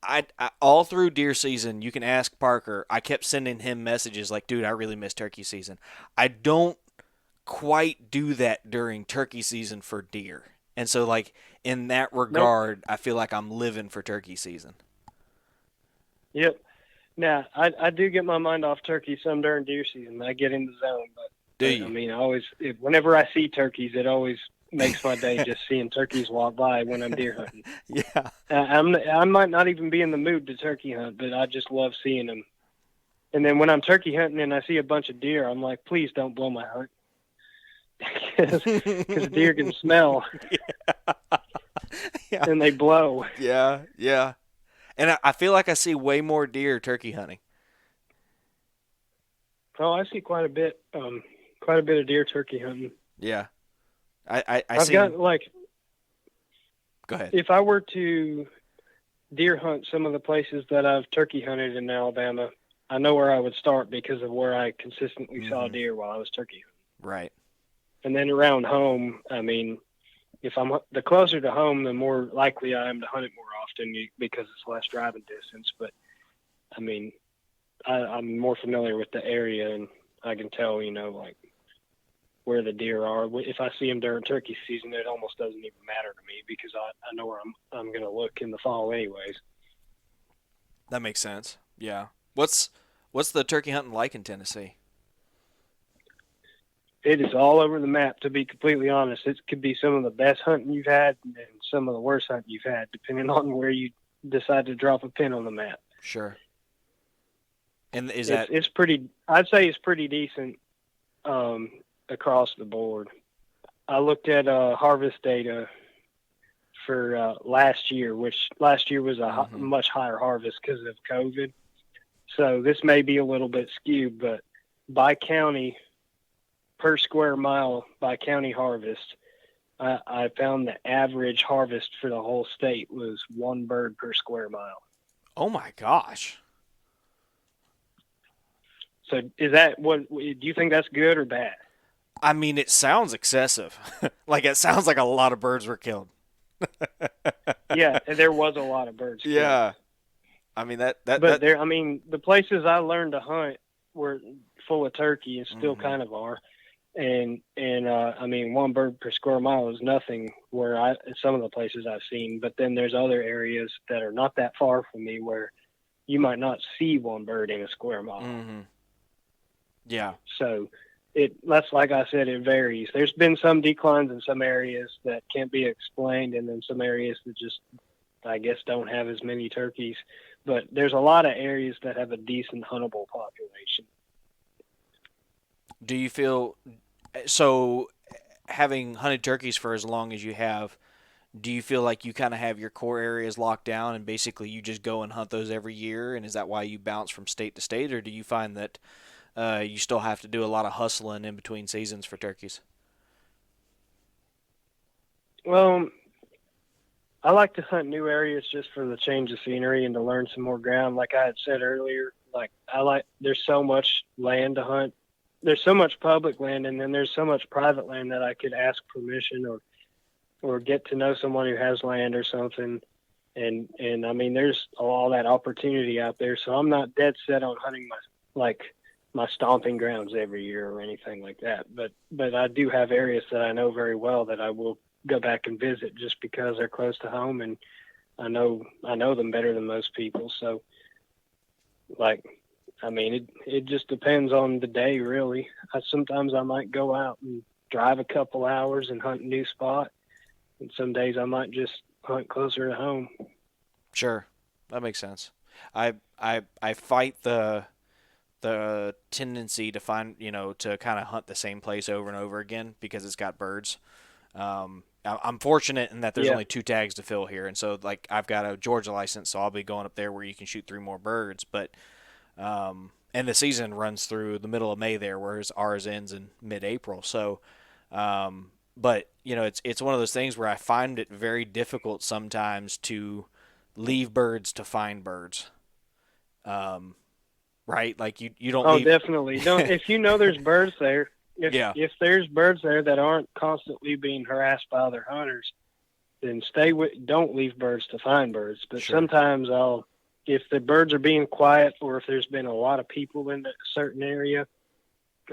I all through deer season. You can ask Parker. I kept sending him messages like, dude, I really miss turkey season. I don't quite do that during turkey season for deer. And so, like, in that nope, regard, I feel like I'm living for turkey season. yep. Now I do get my mind off turkey some during deer season. I get in the zone, Do I you? mean, whenever I see turkeys, it always makes my day just seeing turkeys walk by when I'm deer hunting. Yeah. I might not even be in the mood to turkey hunt, but I just love seeing them. And then when I'm turkey hunting and I see a bunch of deer, I'm like, please don't blow my hunt, because deer can smell Yeah. and they blow. Yeah. Yeah. And I feel like I see way more deer turkey hunting. Oh, I see quite a bit of deer turkey hunting. Yeah. I I've got seen. like, Go ahead. if I were to deer hunt some of the places that I've turkey hunted in Alabama, I know where I would start because of where I consistently saw Hmm. deer while I was turkey hunting. Right. And then around home, I mean, if I'm the closer to home, the more likely I am to hunt it more often because it's less driving distance. But I mean, I'm more familiar with the area, and I can tell, like where the deer are. If I see them during turkey season, it almost doesn't even matter to me because I know where I'm going to look in the fall anyways. That makes sense. Yeah. What's the turkey hunting like in Tennessee? It is all over the map, to be completely honest. It could be some of the best hunting you've had and some of the worst hunting you've had, depending on where you decide to drop a pin on the map. Sure. And is It's that it's pretty. I'd say it's pretty decent across the board. I looked at harvest data for last year, which last year was a hmm much higher harvest because of COVID. So this may be a little bit skewed, but by county, per square mile by county harvest, I found the average harvest for the whole state was one bird per square mile. Oh my gosh. So is that what do you think that's good or bad? I mean, it sounds excessive. Like it sounds like a lot of birds were killed. Yeah, there was a lot of birds killed. Yeah. I mean that that But that. I mean, the places I learned to hunt were full of turkey and still Hmm. kind of are. And I mean, one bird per square mile is nothing some of the places I've seen, but then there's other areas that are not that far from me where you might not see one bird in a square mile. Hmm. Yeah. So that's like I said, it varies. There's been some declines in some areas that can't be explained, and then some areas that just, I guess, don't have as many turkeys. But there's a lot of areas that have a decent huntable population. Do you feel so having hunted turkeys for as long as you have? Do you feel like you kind of have your core areas locked down and basically you just go and hunt those every year? And is that why you bounce from state to state, or do you find that you still have to do a lot of hustling in between seasons for turkeys? Well, I like to hunt new areas just for the change of scenery and to learn some more ground. Like I had said earlier, there's so much land to hunt. There's so much public land, and then there's so much private land that I could ask permission or or get to know someone who has land or something. And I mean, there's all that opportunity out there. So I'm not dead set on hunting my stomping grounds every year or anything like that. But I do have areas that I know very well that I will go back and visit just because they're close to home, and I know them better than most people. So, like, I mean, it just depends on the day, really. Sometimes I might go out and drive a couple hours and hunt a new spot, and some days I might just hunt closer to home. Sure, that makes sense. I fight the tendency to find, to kind of hunt the same place over and over again because it's got birds. I'm fortunate in that there's Yeah. only 2 tags to fill here, and so like I've got a Georgia license, so I'll be going up there where you can shoot 3 more birds. But and the season runs through the middle of May there, whereas ours ends in mid-April. So, but it's one of those things where I find it very difficult sometimes to leave birds to find birds. Um, right? Like you don't Oh, leave. definitely. Don't if you know there's birds there. Yeah, If there's birds there that aren't constantly being harassed by other hunters, then don't leave birds to find birds. But sure. sometimes if the birds are being quiet or if there's been a lot of people in a certain area,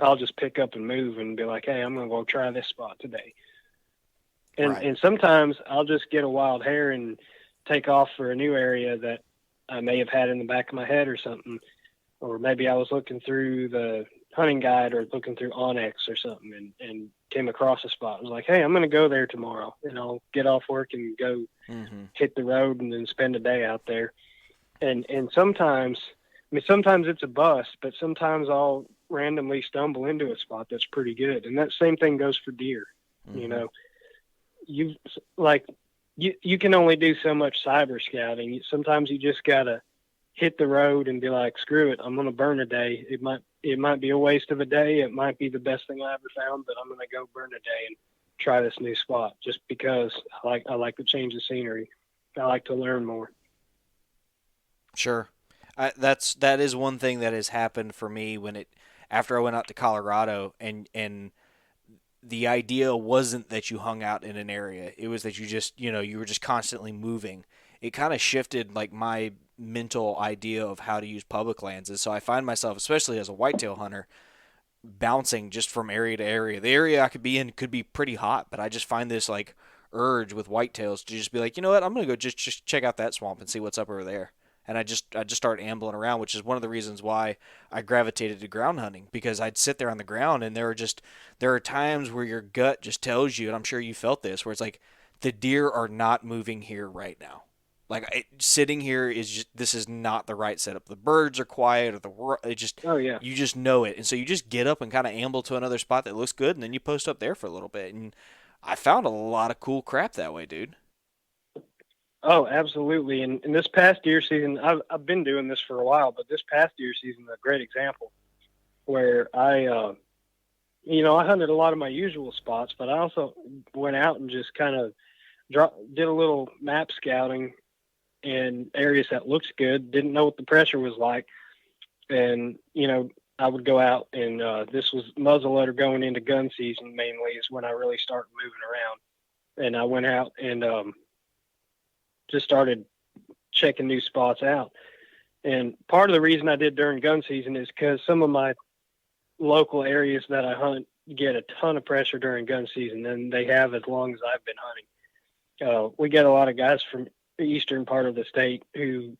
I'll just pick up and move and be like, hey, I'm going to go try this spot today. Right. And sometimes I'll just get a wild hare and take off for a new area that I may have had in the back of my head or something. Or maybe I was looking through the hunting guide or looking through Onyx or something and came across a spot. I was like, hey, I'm going to go there tomorrow, and I'll get off work and go hit the road and then spend a day out there. And sometimes, I mean, sometimes it's a bust, but sometimes I'll randomly stumble into a spot that's pretty good. And that same thing goes for deer. You know, you can only do so much cyber scouting. Sometimes you just got to hit the road and be like, screw it, I'm going to burn a day. It might be a waste of a day. It might be the best thing I ever found, but I'm going to go burn a day and try this new spot just because I like to change the scenery. I like to learn more. Sure. That is one thing that has happened for me after I went out to Colorado, and the idea wasn't that you hung out in an area. It was that you were just constantly moving. It kind of shifted like my mental idea of how to use public lands. And so I find myself, especially as a whitetail hunter, bouncing just from area to area. The area I could be in could be pretty hot, but I just find this like urge with whitetails to just be like, you know what, I'm gonna go just check out that swamp and see what's up over there. And I just start ambling around, which is one of the reasons why I gravitated to ground hunting, because I'd sit there on the ground and there are times where your gut just tells you, and I'm sure you felt this, where it's like the deer are not moving here right now. Like sitting here this is not the right setup. The birds are quiet, or Oh yeah. you just know it, and so you just get up and kind of amble to another spot that looks good, and then you post up there for a little bit. And I found a lot of cool crap that way, dude. Oh, absolutely. And this past deer season, I've been doing this for a while, but this past deer season is a great example where I hunted a lot of my usual spots, but I also went out and just kind of did a little map scouting in areas that looked good, didn't know what the pressure was like. And, I would go out and this was muzzleloader going into gun season mainly is when I really started moving around. And I went out and just started checking new spots out. And part of the reason I did during gun season is because some of my local areas that I hunt get a ton of pressure during gun season, and they have as long as I've been hunting. We get a lot of guys from the eastern part of the state who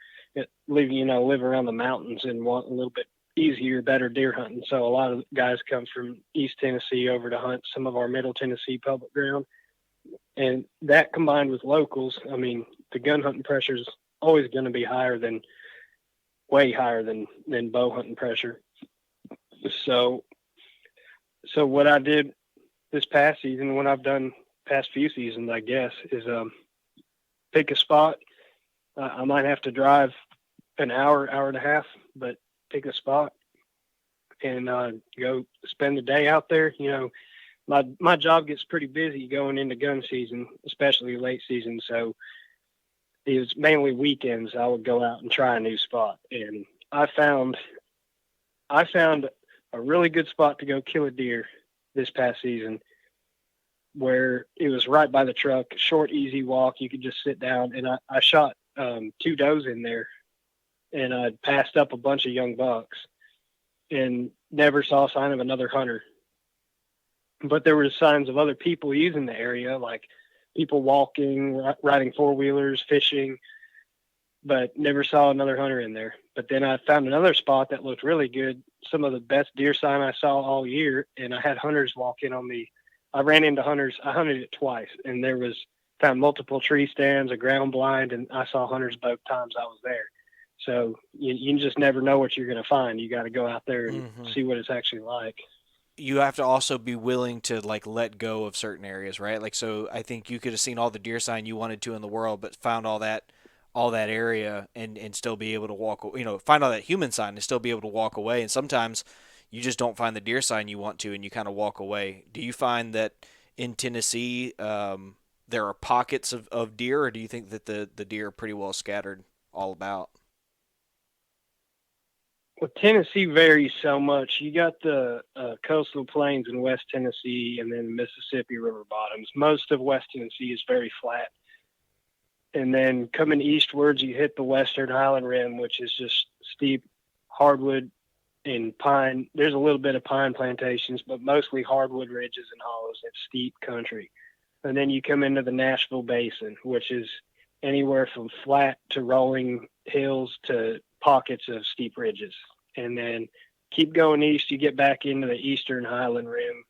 live around the mountains and want a little bit easier, better deer hunting. So a lot of guys come from East Tennessee over to hunt some of our Middle Tennessee public ground. And that combined with locals, I mean, the gun hunting pressure is always going to be way higher than bow hunting pressure. So what I did this past season, what I've done past few seasons, I guess, is pick a spot. I might have to drive an hour and a half, but pick a spot and go spend the day out there. My job gets pretty busy going into gun season, especially late season. So it was mainly weekends. I would go out and try a new spot, and I found a really good spot to go kill a deer this past season. where it was right by the truck, short, easy walk. You could just sit down, and I shot 2 does in there, and I passed up a bunch of young bucks and never saw a sign of another hunter. But there were signs of other people using the area, like people walking, riding four-wheelers, fishing, but never saw another hunter in there. But then I found another spot that looked really good, some of the best deer sign I saw all year, and I had hunters walk in on me. I ran into hunters. I hunted it twice, and found multiple tree stands, a ground blind, and I saw hunters both times I was there. So you just never know what you're going to find. You got to go out there and see what it's actually like. You have to also be willing to like let go of certain areas, right? Like, so I think you could have seen all the deer sign you wanted to in the world, but found all that area and still be able to walk, find all that human sign and still be able to walk away. And sometimes you just don't find the deer sign you want to, and you kind of walk away. Do you find that in Tennessee there are pockets of deer, or do you think that the deer are pretty well scattered all about? Well, Tennessee varies so much. You got the coastal plains in West Tennessee and then Mississippi river bottoms. Most of West Tennessee is very flat. And then coming eastwards, you hit the western highland rim, which is just steep hardwood and pine. There's a little bit of pine plantations, but mostly hardwood ridges and hollows. It's steep country. And then you come into the Nashville Basin, which is anywhere from flat to rolling hills to pockets of steep ridges. And then keep going east, you get back into the eastern highland rim,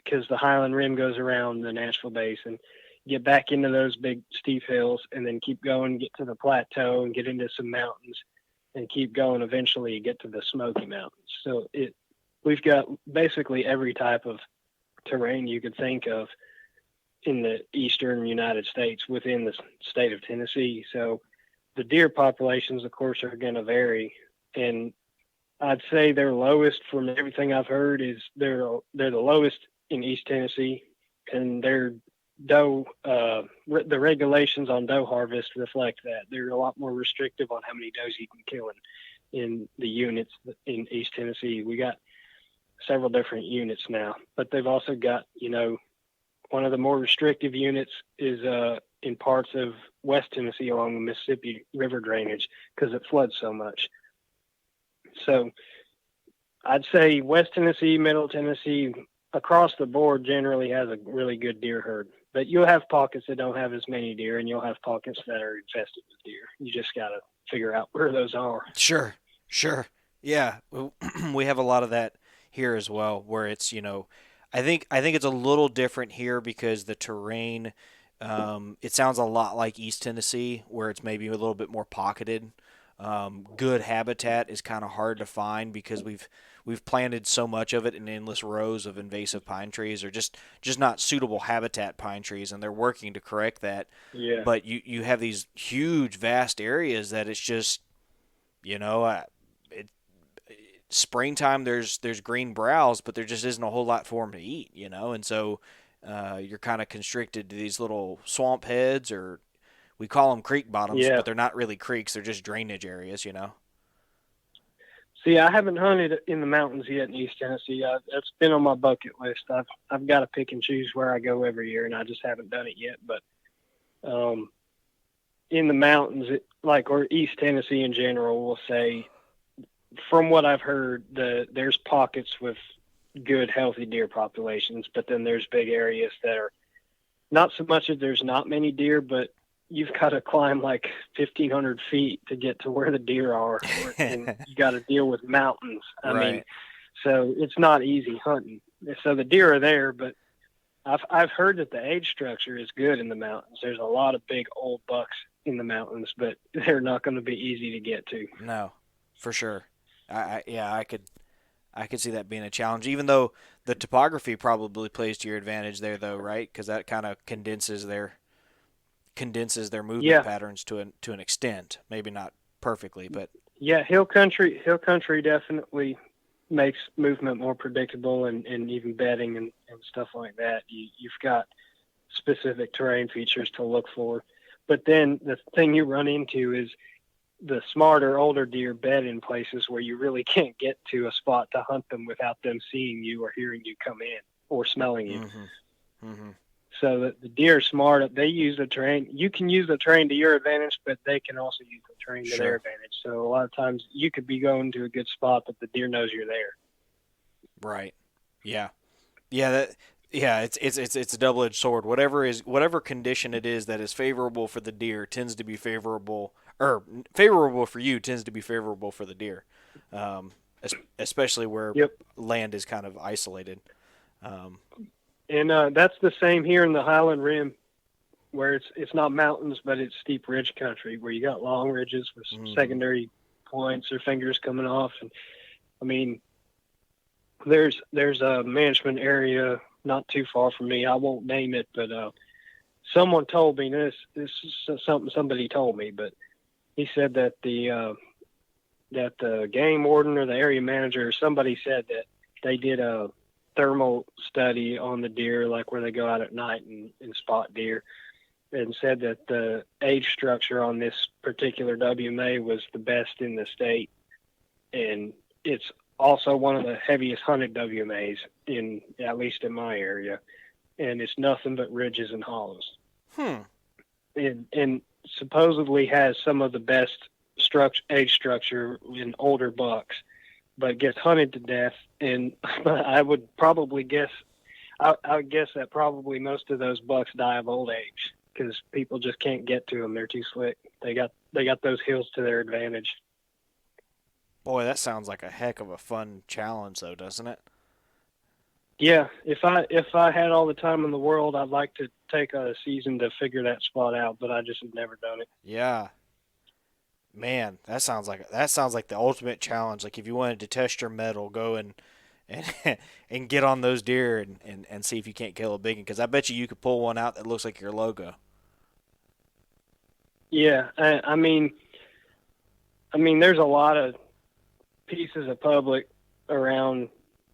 because the highland rim goes around the Nashville Basin. Get back into those big steep hills, and then keep going, get to the plateau and get into some mountains, and keep going. Eventually you get to the Smoky Mountains. So we've got basically every type of terrain you could think of in the eastern United States within the state of Tennessee. So the deer populations, of course, are going to vary. And I'd say their lowest, from everything I've heard, is they're the lowest in East Tennessee, and their doe, the regulations on doe harvest reflect that. They're a lot more restrictive on how many does you can kill in the units in East Tennessee. We got several different units now, but they've also got, one of the more restrictive units is in parts of West Tennessee along the Mississippi River drainage, because it floods so much. So I'd say West Tennessee, Middle Tennessee, across the board generally has a really good deer herd. But you'll have pockets that don't have as many deer, and you'll have pockets that are infested with deer. You just got to figure out where those are. Sure. Yeah, we have a lot of that here as well, where it's, I think it's a little different here because the terrain, it sounds a lot like East Tennessee, where it's maybe a little bit more pocketed. Good habitat is kind of hard to find because we've planted so much of it in endless rows of invasive pine trees, or just not suitable habitat pine trees, and they're working to correct that. Yeah. But you have these huge, vast areas that it's just, springtime there's green browse, but there just isn't a whole lot for them to eat, and so you're kind of constricted to these little swamp heads, or we call them creek bottoms, but they're not really creeks. They're just drainage areas, See, I haven't hunted in the mountains yet in East Tennessee. It's been on my bucket list. I've got to pick and choose where I go every year, and I just haven't done it yet. But in the mountains, or East Tennessee in general, we'll say, from what I've heard, there's pockets with good, healthy deer populations, but then there's big areas that are not so much that there's not many deer, but you've got to climb like 1,500 feet to get to where the deer are, and you got to deal with mountains. I mean, so it's not easy hunting. So the deer are there, but I've heard that the age structure is good in the mountains. There's a lot of big old bucks in the mountains, but they're not going to be easy to get to. No, for sure. I could see that being a challenge, even though the topography probably plays to your advantage there, though, right? Because that kind of condenses their movement patterns to an extent, maybe not perfectly, but hill country definitely makes movement more predictable, and even bedding and stuff like that. You've got specific terrain features to look for, but then the thing you run into is the smarter older deer bed in places where you really can't get to a spot to hunt them without them seeing you or hearing you come in or smelling you. So that the deer are smart. They use the terrain. You can use the terrain to your advantage, but they can also use the terrain to their Sure. advantage. So a lot of times you could be going to a good spot, but the deer knows you're there. Right. Yeah. Yeah. Yeah. It's a double-edged sword. Whatever condition it is that is favorable for the deer tends to be favorable, or favorable for you tends to be favorable for the deer, especially where Yep. land is kind of isolated. Um, And that's the same here in the Highland Rim, where it's not mountains, but it's steep ridge country, where you got long ridges with some secondary points or fingers coming off. And I mean, there's a management area not too far from me. I won't name it, but someone told me this. This is something somebody told me, but he said that the game warden or the area manager or somebody said that they did a thermal study on the deer, like where they go out at night and spot deer, and said that the age structure on this particular WMA was the best in the state. And it's also one of the heaviest hunted WMAs at least in my area. And it's nothing but ridges and hollows. And supposedly has some of the best age structure in older bucks, but gets hunted to death. And I would probably guess, I would guess that probably most of those bucks die of old age because people just can't get to them. They're too slick. They got those hills to their advantage. Boy, that sounds like a heck of a fun challenge, though, doesn't it? Yeah, if I had all the time in the world, I'd like to take a season to figure that spot out, but I just have never done it. Yeah. Man, that sounds like the ultimate challenge. Like if you wanted to test your mettle, go and and get on those deer and see if you can't kill a big one. Because I bet you could pull one out that looks like your logo. Yeah, I mean, there's a lot of pieces of public around,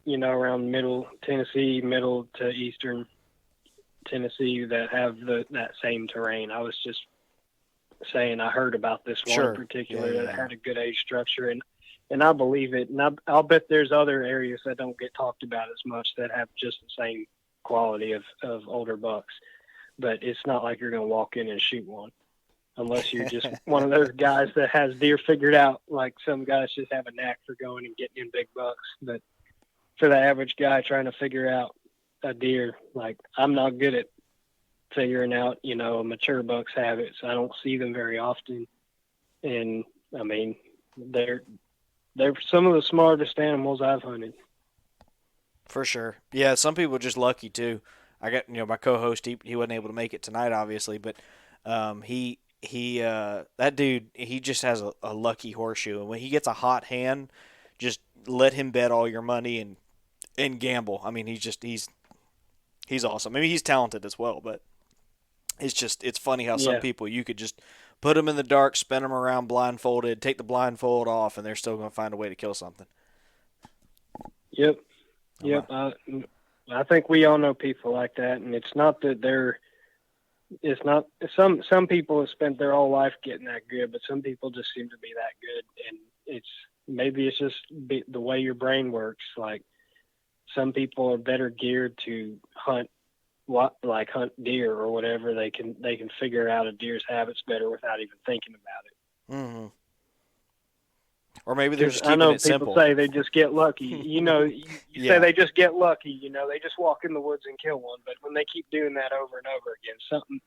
around middle Tennessee, middle to eastern Tennessee that have that same terrain. I was just saying I heard about this one in particular that had a good age structure, and I believe it. And I'll bet there's other areas that don't get talked about as much that have just the same quality of older bucks. But it's not like you're going to walk in and shoot one unless you're just one of those guys that has deer figured out. Like some guys just have a knack for going and getting in big bucks. But for the average guy trying to figure out a deer, like I'm not good at figuring out, a mature buck's habits. I don't see them very often. And I mean, they're some of the smartest animals I've hunted. For sure. Yeah, some people are just lucky too. I got, my co-host, he wasn't able to make it tonight, obviously, but that dude, he just has a lucky horseshoe. And when he gets a hot hand, just let him bet all your money and gamble. I mean, he's awesome. I mean, he's talented as well, but it's funny how some people, you could just put them in the dark, spin them around blindfolded, take the blindfold off, and they're still going to find a way to kill something. Yep. I think we all know people like that, and it's not that it's not some people have spent their whole life getting that good, but some people just seem to be that good, and maybe it's just the way your brain works. Like some people are better geared to hunt deer or whatever. They can figure out a deer's habits better without even thinking about it. Mm-hmm. Or maybe they're just I keeping know it simple. people say they just get lucky. You say they just get lucky. They just walk in the woods and kill one. But when they keep doing that over and over again,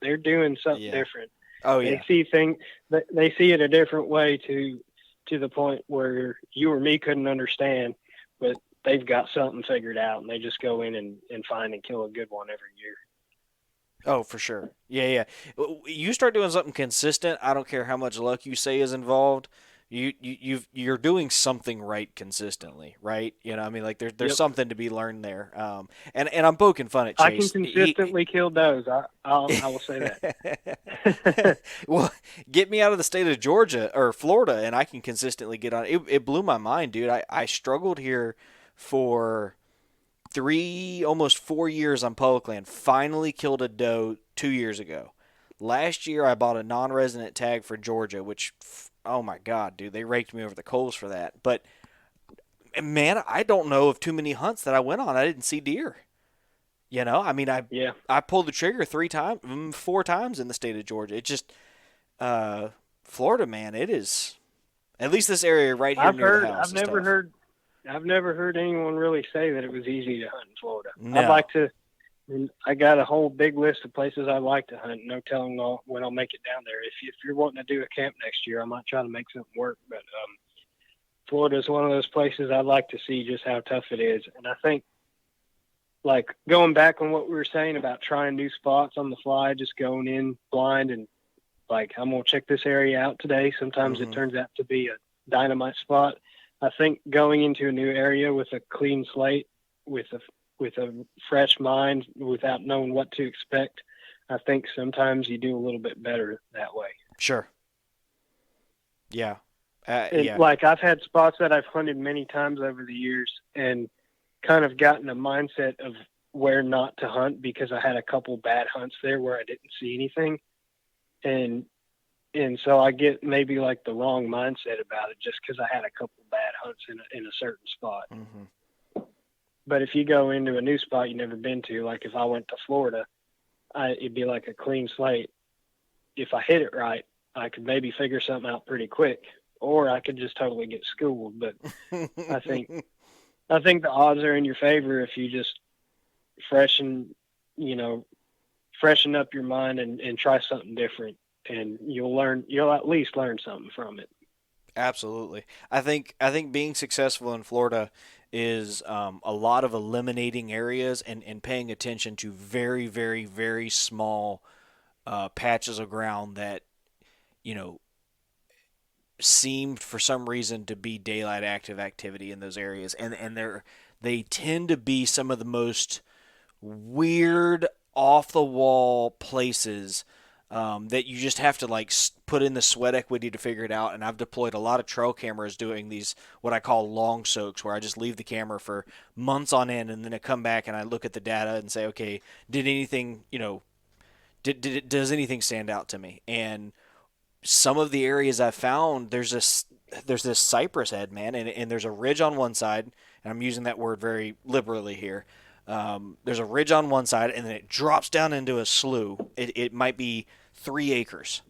they're doing something different. Oh yeah. They see it a different way to the point where you or me couldn't understand, but they've got something figured out, and they just go in and find and kill a good one every year. Oh, for sure. Yeah. You start doing something consistent. I don't care how much luck you say is involved. You're doing something right consistently, right? I mean, like there's something to be learned there. And I'm poking fun at Chase. I can consistently kill does. I will say that. Well, get me out of the state of Georgia or Florida, and I can consistently get on. It blew my mind, dude. I struggled here for almost 4 years on public land. Finally killed a doe 2 years ago. Last year, I bought a non-resident tag for Georgia, which, oh my God, dude, they raked me over the coals for that. But, man, I don't know of too many hunts that I went on. I didn't see deer. You know, I mean, Yeah. I pulled the trigger 4 times in the state of Georgia. It just Florida, man, it is, at least this area right here near the house is tough. I've never heard anyone really say that it was easy to hunt in Florida. I'd No. like to. I got a whole big list of places I'd like to hunt. No telling when I'll make it down there. If you're wanting to do a camp next year, I might try to make something work. But Florida is one of those places I'd like to see just how tough it is. And I think, like, going back on what we were saying about trying new spots on the fly, just going in blind and, like, I'm going to check this area out today. Sometimes it turns out to be a dynamite spot. I think going into a new area with a clean slate, with a fresh mind, without knowing what to expect, I think sometimes you do a little bit better that way. Sure. Yeah. And like, I've had spots that I've hunted many times over the years and kind of gotten a mindset of where not to hunt because I had a couple bad hunts there where I didn't see anything. And so I get maybe like the wrong mindset about it just because I had a couple bad hunts in a certain spot. But if you go into a new spot you've never been to, like if I went to Florida, it'd be like a clean slate. If I hit it right, I could maybe figure something out pretty quick, or I could just totally get schooled. But I think the odds are in your favor if you just freshen up your mind and try something different, and you'll at least learn something from it. Absolutely. I think being successful in Florida is a lot of eliminating areas and paying attention to very, very, very small patches of ground that, you know, seemed for some reason to be daylight active activity in those areas. And they tend to be some of the most weird, off the wall places that you just have to like put in the sweat equity to figure it out. And I've deployed a lot of trail cameras doing these what I call long soaks, where I just leave the camera for months on end, and then I come back and I look at the data and say, okay, did anything, does anything stand out to me? And some of the areas I found, there's this cypress head, man, and there's a ridge on one side, and I'm using that word very liberally here. There's a ridge on one side, and then it drops down into a slough. It might be 3 acres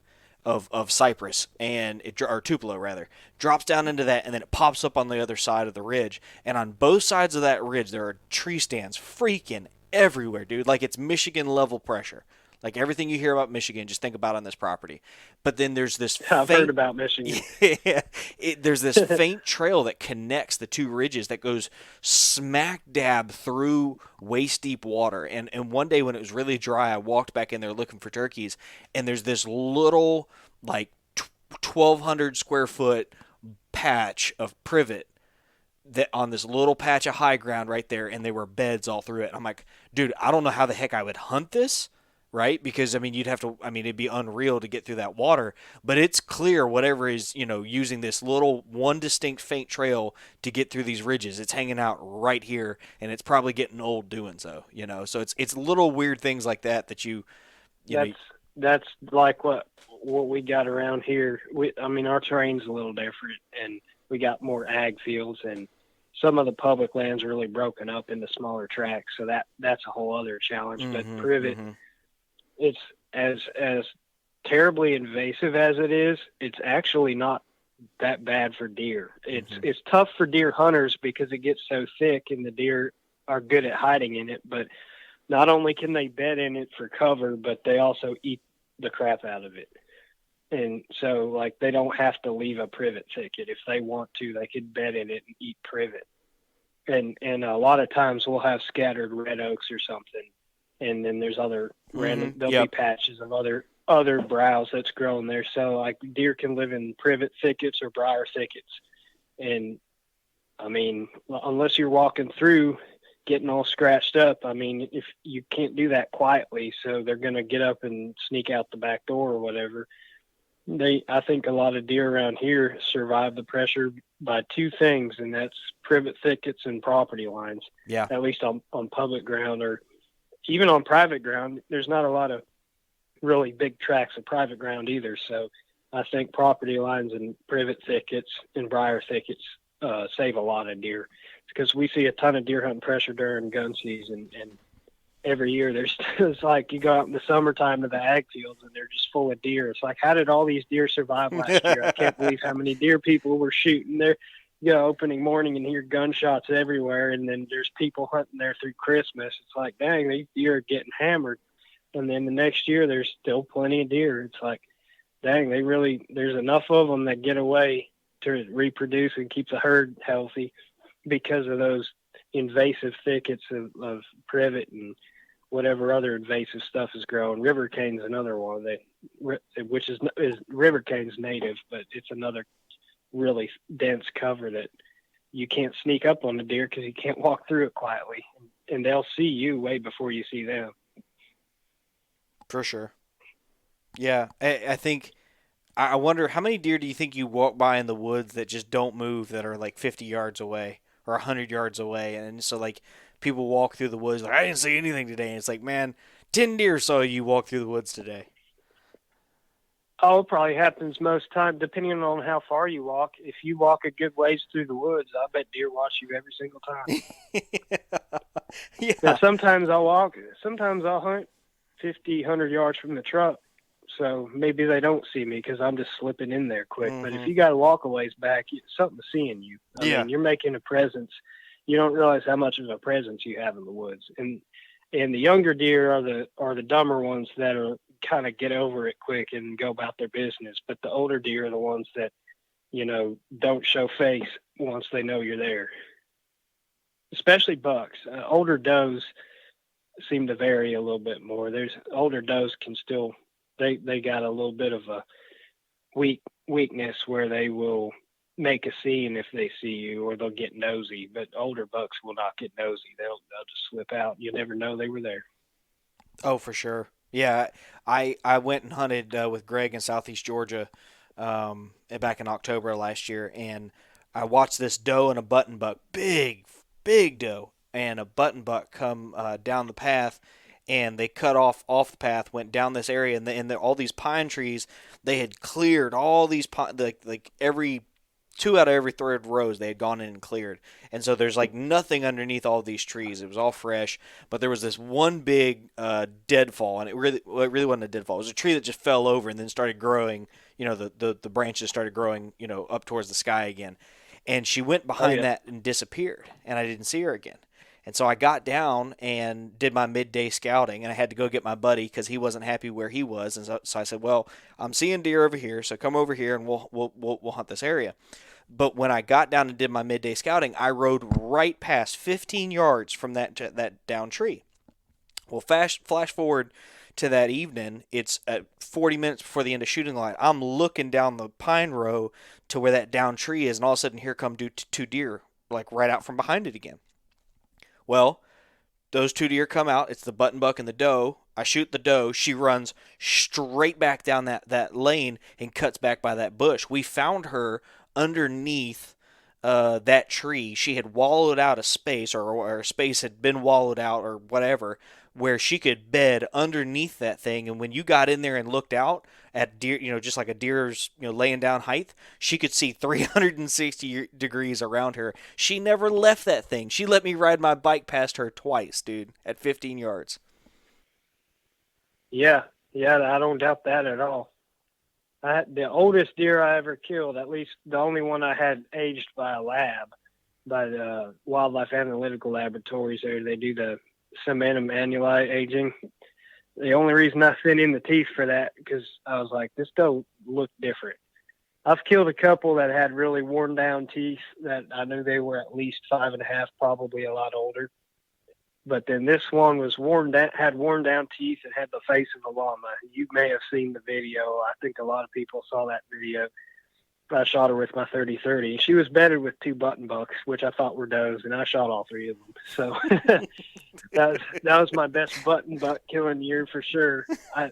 of cypress, and or tupelo rather, drops down into that, and then it pops up on the other side of the ridge. And on both sides of that ridge, there are tree stands freaking everywhere, dude. Like it's Michigan level pressure. Like everything you hear about Michigan, just think about on this property. But then there's this I've heard about Michigan. Yeah, there's this faint trail that connects the two ridges that goes smack dab through waist deep water. And one day when it was really dry, I walked back in there looking for turkeys, and there's this little like 1,200 square foot patch of privet that on this little patch of high ground right there, and there were beds all through it. I'm like, dude, I don't know how the heck I would hunt this. Right? Because, I mean, it'd be unreal to get through that water, but it's clear whatever is, using this little one distinct faint trail to get through these ridges, it's hanging out right here, and it's probably getting old doing so, so it's little weird things like that that's like what we got around here. Our terrain's a little different, and we got more ag fields, and some of the public land's really broken up into smaller tracts. So that's a whole other challenge, but privet, it's as terribly invasive as it is, it's actually not that bad for deer. It's tough for deer hunters because it gets so thick and the deer are good at hiding in it, but not only can they bed in it for cover, but they also eat the crap out of it. And so like they don't have to leave a privet thicket. If they want to, they could bed in it and eat privet. And a lot of times we'll have scattered red oaks or something. And then there's other random, there'll be patches of other browse that's growing there. So like deer can live in privet thickets or briar thickets. And I mean, unless you're walking through getting all scratched up, if you can't do that quietly, so they're going to get up and sneak out the back door or whatever. I think a lot of deer around here survive the pressure by 2 things, and that's privet thickets and property lines. Yeah. At least on public ground, or even on private ground, there's not a lot of really big tracts of private ground either. So I think property lines and privet thickets and briar thickets save a lot of deer, because we see a ton of deer hunting pressure during gun season, and every year. There's it's like you go out in the summertime to the ag fields and they're just full of deer. It's like, how did all these deer survive last year? I can't believe how many deer people were shooting there. You know, opening morning and hear gunshots everywhere, and then there's people hunting there through Christmas. It's like, dang, these deer are getting hammered. And then the next year there's still plenty of deer. It's like, dang, there's enough of them that get away to reproduce and keep the herd healthy because of those invasive thickets of privet and whatever other invasive stuff is growing. River cane's another one which is river cane's native, but it's another really dense cover that you can't sneak up on the deer because you can't walk through it quietly, and they'll see you way before you see them. For sure. Yeah, I think I wonder how many deer do you think you walk by in the woods that just don't move, that are like 50 yards away or 100 yards away, and so like people walk through the woods like, I didn't see anything today, and it's like, man, 10 deer saw you walk through the woods today. Oh, it probably happens most time, depending on how far you walk. If you walk a good ways through the woods, I bet deer watch you every single time. Yeah. Now, sometimes I'll hunt 50, 100 yards from the truck, so maybe they don't see me because I'm just slipping in there quick. Mm-hmm. But if you got to walk a ways back, something's seeing you. I mean, you're making a presence. You don't realize how much of a presence you have in the woods. And the younger deer are the dumber ones that are kind of get over it quick and go about their business. But the older deer are the ones that, you know, don't show face once they know you're there. Especially bucks. Older does seem to vary a little bit more. There's older does can still they got a little bit of a weakness where they will make a scene if they see you, or they'll get nosy. But older bucks will not get nosy. They'll just slip out. You never know they were there. Oh, for sure. Yeah, I went and hunted with Greg in Southeast Georgia back in October last year, and I watched this doe and a button buck, big doe, and a button buck come down the path, and they cut off the path, went down this area, and all these pine trees, they had cleared all these like every 2 out of every 3 rows they had gone in and cleared, and so there's like nothing underneath all these trees. It was all fresh, but there was this one big deadfall, and it really wasn't a deadfall. It was a tree that just fell over and then started growing. You know, the branches started growing, you know, up towards the sky again, and she went behind that and disappeared, and I didn't see her again. And so I got down and did my midday scouting, and I had to go get my buddy because he wasn't happy where he was. And so I said, "Well, I'm seeing deer over here, so come over here and we'll hunt this area." But when I got down and did my midday scouting, I rode right past 15 yards from that down tree. Well, flash forward to that evening. It's at 40 minutes before the end of shooting line. I'm looking down the pine row to where that down tree is, and all of a sudden here come two deer, like right out from behind it again. Well, those 2 deer come out. It's the button buck and the doe. I shoot the doe. She runs straight back down that lane and cuts back by that bush. We found her underneath that tree. She had wallowed out a space, or a space had been wallowed out, or whatever, where she could bed underneath that thing. And when you got in there and looked out at deer, you know, just like a deer's, you know, laying down height, she could see 360 degrees around her. She never left that thing. She let me ride my bike past her twice, dude, at 15 yards. Yeah, I don't doubt that at all. The oldest deer I ever killed, at least the only one I had aged by a lab, by the Wildlife Analytical Laboratories. There, they do the cementum annuli aging. The only reason I sent in the teeth for that, because I was like, this doe look different. I've killed a couple that had really worn down teeth that I knew they were at least 5.5, probably a lot older. But then this one was had worn down teeth and had the face of a llama. You may have seen the video. I think a lot of people saw that video. I shot her with my 30-30. She was bedded with 2 button bucks, which I thought were does, and I shot all 3 of them. So that was my best button buck killing year for sure.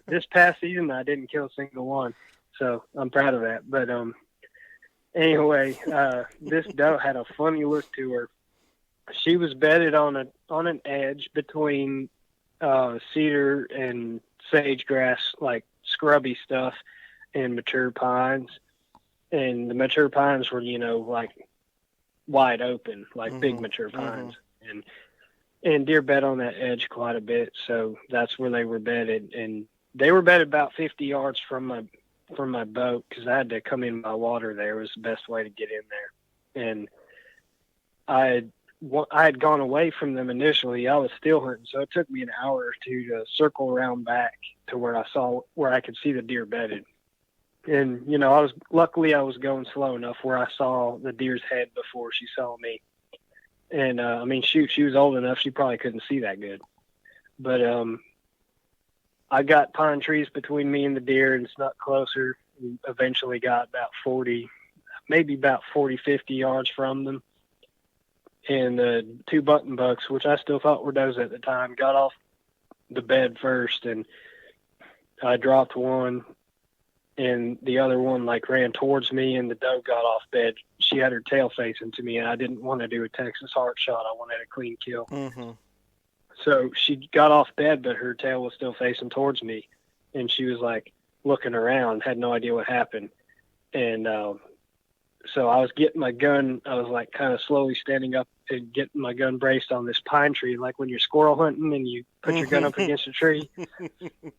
This past season, I didn't kill a single one, so I'm proud of that. But anyway, this doe had a funny look to her. She was bedded on an edge between cedar and sage grass, like scrubby stuff, and mature pines. And the mature pines were, you know, like wide open, like big mature pines. And and deer bed on that edge quite a bit. So that's where they were bedded, and they were bedded about 50 yards from my boat because I had to come in by water. There was the best way to get in there, and I had gone away from them initially. I was still hunting, so it took me an hour or two to circle around back to where I could see the deer bedded. And luckily I was going slow enough where I saw the deer's head before she saw me. And I mean, shoot, she was old enough; she probably couldn't see that good. But I got pine trees between me and the deer and snuck closer. And eventually got about 50 yards from them. And the two button bucks, which I still thought were does at the time, got off the bed first, and I dropped one, and the other one ran towards me, and the doe got off bed. She had her tail facing to me, and I didn't want to do a Texas heart shot. I wanted a clean kill. Mm-hmm. So she got off bed, but her tail was still facing towards me, and she was looking around, had no idea what happened. And so I was getting my gun. I was kind of slowly standing up and getting my gun braced on this pine tree, like when you're squirrel hunting and you put your gun up against a tree.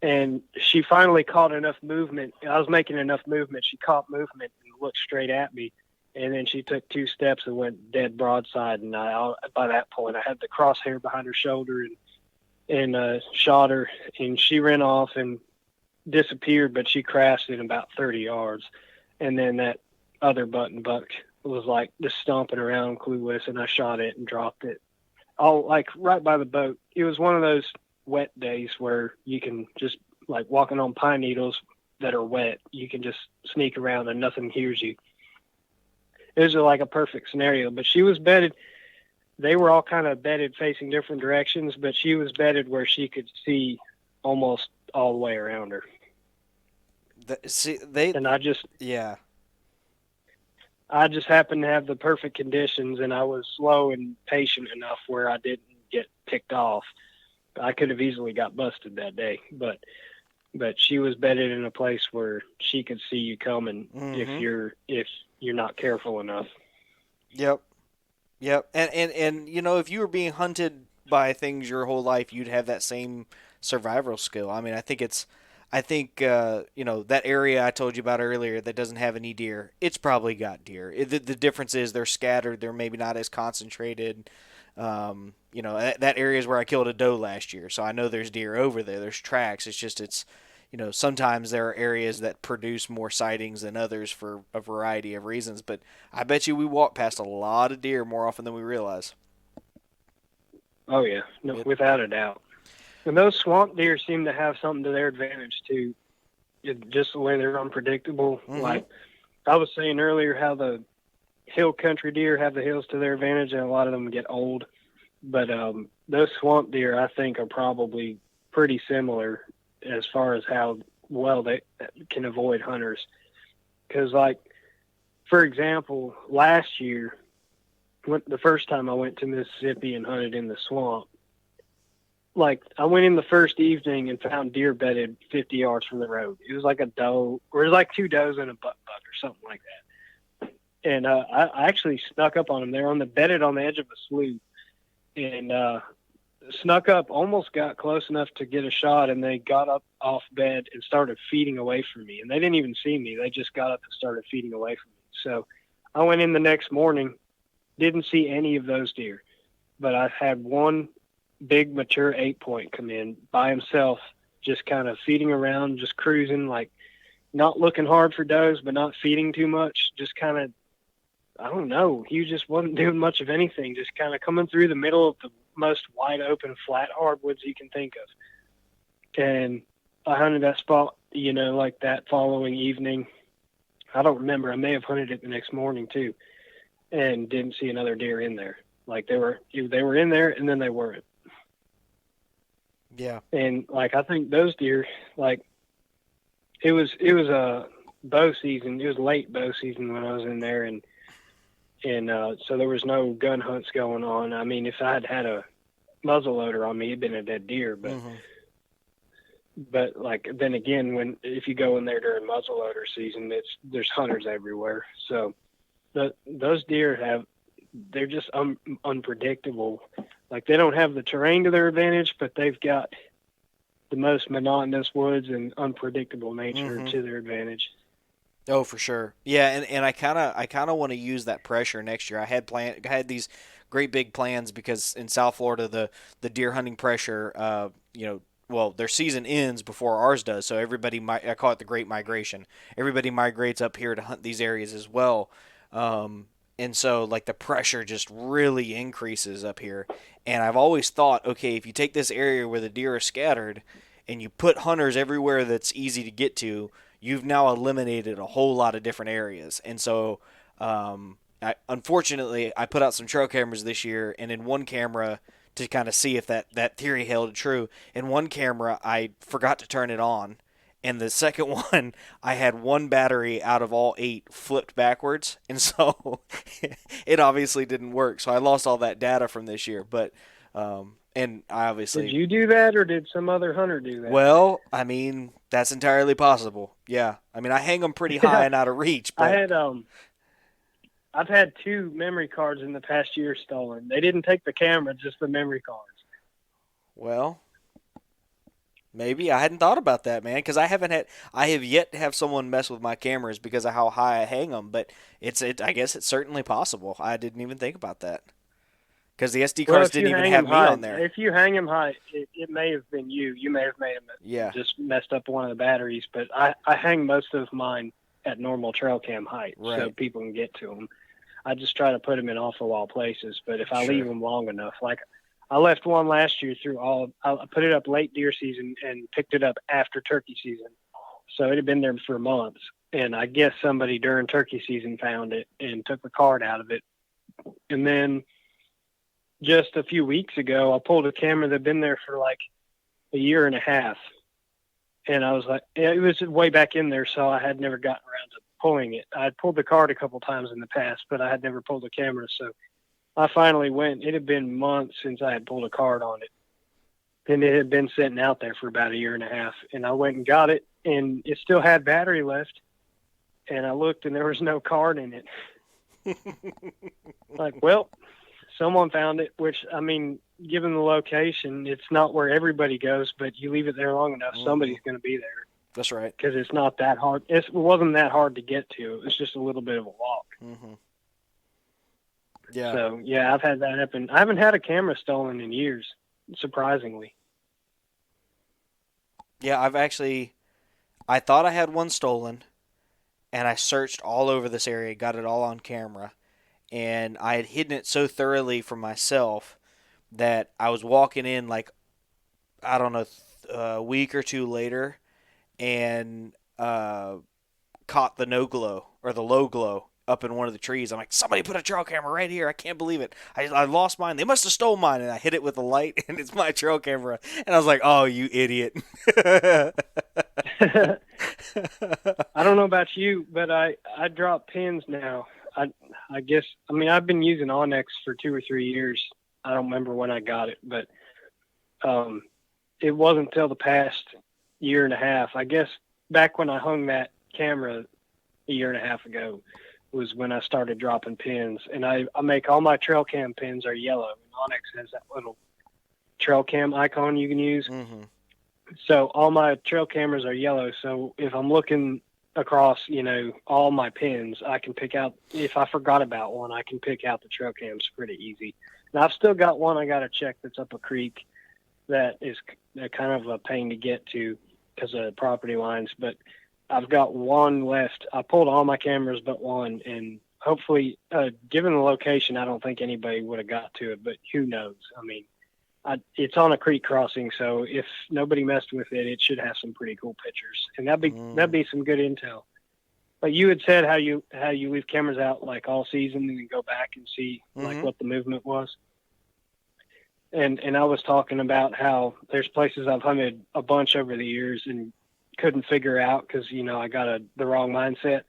And she finally caught enough movement. I was making enough movement. She caught movement and looked straight at me. And then she took 2 steps and went dead broadside. And by that point, I had the crosshair behind her shoulder and shot her. And she ran off and disappeared, but she crashed in about 30 yards. And then that other button buck was just stomping around clueless, and I shot it and dropped it all right by the boat. It was one of those wet days where you can just walking on pine needles that are wet, you can just sneak around and nothing hears you. It was a perfect scenario. But she was bedded. They were all kind of bedded facing different directions, but she was bedded where she could see almost all the way around her. I just happened to have the perfect conditions, and I was slow and patient enough where I didn't get picked off. I could have easily got busted that day, but she was bedded in a place where she could see you coming. Mm-hmm. if you're not careful enough. Yep. And if you were being hunted by things your whole life, you'd have that same survival skill. I mean, I think that area I told you about earlier that doesn't have any deer, it's probably got deer. The difference is they're scattered. They're maybe not as concentrated. That area is where I killed a doe last year, so I know there's deer over there. There's tracks. It's sometimes there are areas that produce more sightings than others for a variety of reasons. But I bet you we walk past a lot of deer more often than we realize. Oh yeah, no, without a doubt. And those swamp deer seem to have something to their advantage too, just the way they're unpredictable. Mm-hmm. I was saying earlier, how the hill country deer have the hills to their advantage, and a lot of them get old. But those swamp deer, I think, are probably pretty similar as far as how well they can avoid hunters. Because, for example, last year, the first time I went to Mississippi and hunted in the swamp, I went in the first evening and found deer bedded 50 yards from the road. It was a doe, or it was 2 does and a buck or something like that. And I actually snuck up on them. They were bedded on the edge of a slough, and snuck up, almost got close enough to get a shot, and they got up off bed and started feeding away from me. And they didn't even see me. They just got up and started feeding away from me. So I went in the next morning, didn't see any of those deer, but I had one big mature 8-point come in by himself, just kind of feeding around, just cruising, not looking hard for does, but not feeding too much. Just kind of, I don't know. He just wasn't doing much of anything, just kind of coming through the middle of the most wide open, flat hardwoods you can think of. And I hunted that spot, that following evening. I don't remember. I may have hunted it the next morning too, and didn't see another deer in there. They were in there, and then they weren't. Yeah. And I think those deer, it was a bow season. It was late bow season when I was in there, and so there was no gun hunts going on. I mean, if I had had a muzzle loader on me, it'd been a dead deer. But mm-hmm. but then again, if you go in there during muzzle loader season, there's hunters everywhere. So those deer they're just unpredictable. Like, they don't have the terrain to their advantage, but they've got the most monotonous woods and unpredictable nature Mm-hmm. to their advantage. Oh, for sure. Yeah, and I kind of want to use that pressure next year. I had these great big plans because in South Florida the deer hunting pressure, well, their season ends before ours does, so I call it the Great Migration. Everybody migrates up here to hunt these areas as well. And so like the pressure just really increases up here. And I've always thought, okay, if you take this area where the deer are scattered and you put hunters everywhere that's easy to get to, you've now eliminated a whole lot of different areas. And so, unfortunately, I put out some trail cameras this year, and in one camera, to kind of see if that theory held true, in one camera, I forgot to turn it on. And the second one, I had one battery out of all 8 flipped backwards, and so it obviously didn't work. So I lost all that data from this year. But and I obviously, Did you do that, or did some other hunter do that? well, I mean, that's entirely possible. Yeah. I mean, I hang them pretty high and out of reach, I but had I've had 2 memory cards in the past year stolen. They didn't take the camera, just the memory cards. well, maybe I hadn't thought about that, man, because I have yet to have someone mess with my cameras because of how high I hang them, but I guess it's certainly possible. I didn't even think about that because the SD Well, cards didn't even have me on there. if you hang them high, it may have been you. You may have made them Yeah. just messed up one of the batteries. But I hang most of mine at normal trail cam height, so Right. people can get to them. I just try to put them in off the wall places. But if I Sure. leave them long enough, like I left one last year I put it up late deer season and picked it up after turkey season, so it had been there for months. And I guess somebody during turkey season found it and took the card out of it, and then just a few weeks ago, I pulled a camera that had been there for like a year and a half. And I was like, it was way back in there, so I had never gotten around to pulling it. I had pulled the card a couple times in the past, but I had never pulled the camera. So I finally went. It had been months since I had pulled a card on it. And it had been sitting out there for about a year and a half. And I went and got it, and it still had battery left. And I looked, and there was no card in it. Like, well, someone found it, which, I mean, given the location, it's not where everybody goes, but you leave it there long enough, somebody's going to be there. That's right. Because it's not that hard. It wasn't that hard to get to. It was just a little bit of a walk. Mm-hmm. Yeah. So, yeah, I've had that happen. I haven't had a camera stolen in years, surprisingly. Yeah, I thought I had one stolen, and I searched all over this area, got it all on camera, and I had hidden it so thoroughly from myself that I was walking in like, I don't know, a week or two later, and caught the no glow or the low glow up in one of the trees. I'm like, somebody put a trail camera right here. I can't believe it. I lost mine. They must have stole mine. And I hit it with a light, and it's my trail camera. And I was like, oh, you idiot. I don't know about you, but I drop pins now. I guess, I mean, I've been using Onyx for 2 or 3 years. I don't remember when I got it, but it wasn't until the past year and a half. I guess back when I hung that camera a year and a half ago was when I started dropping pins. And I make all my trail cam pins are yellow. And Onyx has that little trail cam icon you can use. Mm-hmm. So all my trail cameras are yellow. So if I'm looking across, all my pins, I can pick out, if I forgot about one, I can pick out the trail cams pretty easy. And I've still got one I got to check that's up a creek that is kind of a pain to get to because of property lines. But I've got one left. I pulled all my cameras but one, and hopefully, given the location, I don't think anybody would have got to it, but who knows? I mean, it's on a creek crossing, so if nobody messed with it, it should have some pretty cool pictures, and that'd be some good intel. But you had said how you leave cameras out like all season and then go back and see like what the movement was. And I was talking about how there's places I've hunted a bunch over the years and couldn't figure out because I got the wrong mindset.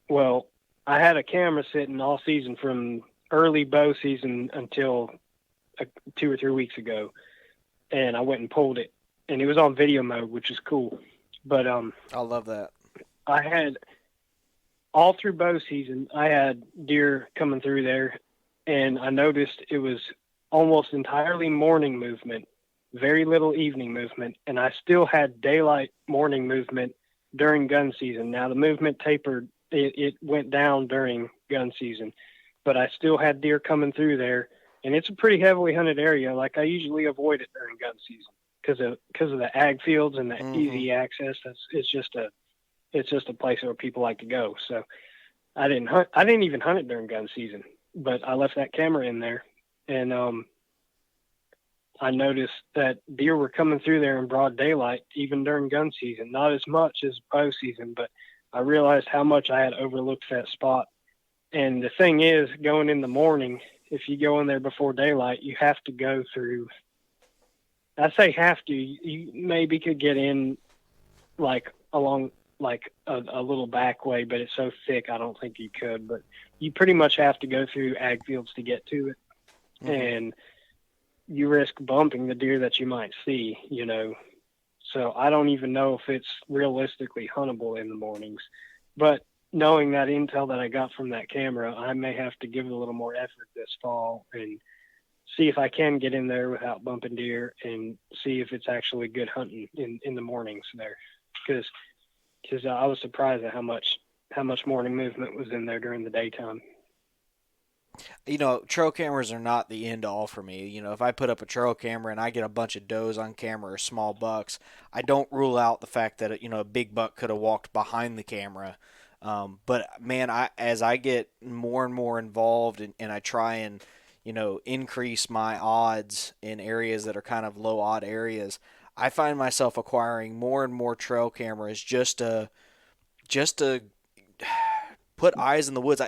Well, I had a camera sitting all season from early bow season until 2 or 3 weeks ago, and I went and pulled it, and it was on video mode, which is cool. But I love that. I had all through bow season, I had deer coming through there, and I noticed it was almost entirely morning movement, very little evening movement, and I still had daylight morning movement during gun season. Now the movement tapered, it went down during gun season, but I still had deer coming through there, and it's a pretty heavily hunted area. Like I usually avoid it during gun season because of the ag fields and the Mm-hmm. easy access. It's just a place where people like to go. So I didn't hunt. I didn't even hunt it during gun season, but I left that camera in there, and I noticed that deer were coming through there in broad daylight, even during gun season. Not as much as bow season, but I realized how much I had overlooked that spot. And the thing is, going in the morning, if you go in there before daylight, you have to go through. I say have to. You maybe could get in like along like a little back way, but it's so thick I don't think you could. But you pretty much have to go through ag fields to get to it, Mm-hmm. and you risk bumping the deer that you might see, you know. So I don't even know if it's realistically huntable in the mornings. But knowing that intel that I got from that camera, I may have to give it a little more effort this fall and see if I can get in there without bumping deer and see if it's actually good hunting in the mornings there. Because I was surprised at how much morning movement was in there during the daytime. Trail cameras are not the end all for me. If I put up a trail camera and I get a bunch of does on camera or small bucks, I don't rule out the fact that a big buck could have walked behind the camera. But man, as I get more and more involved and I try and increase my odds in areas that are kind of low odd areas, I find myself acquiring more and more trail cameras just to put eyes in the woods.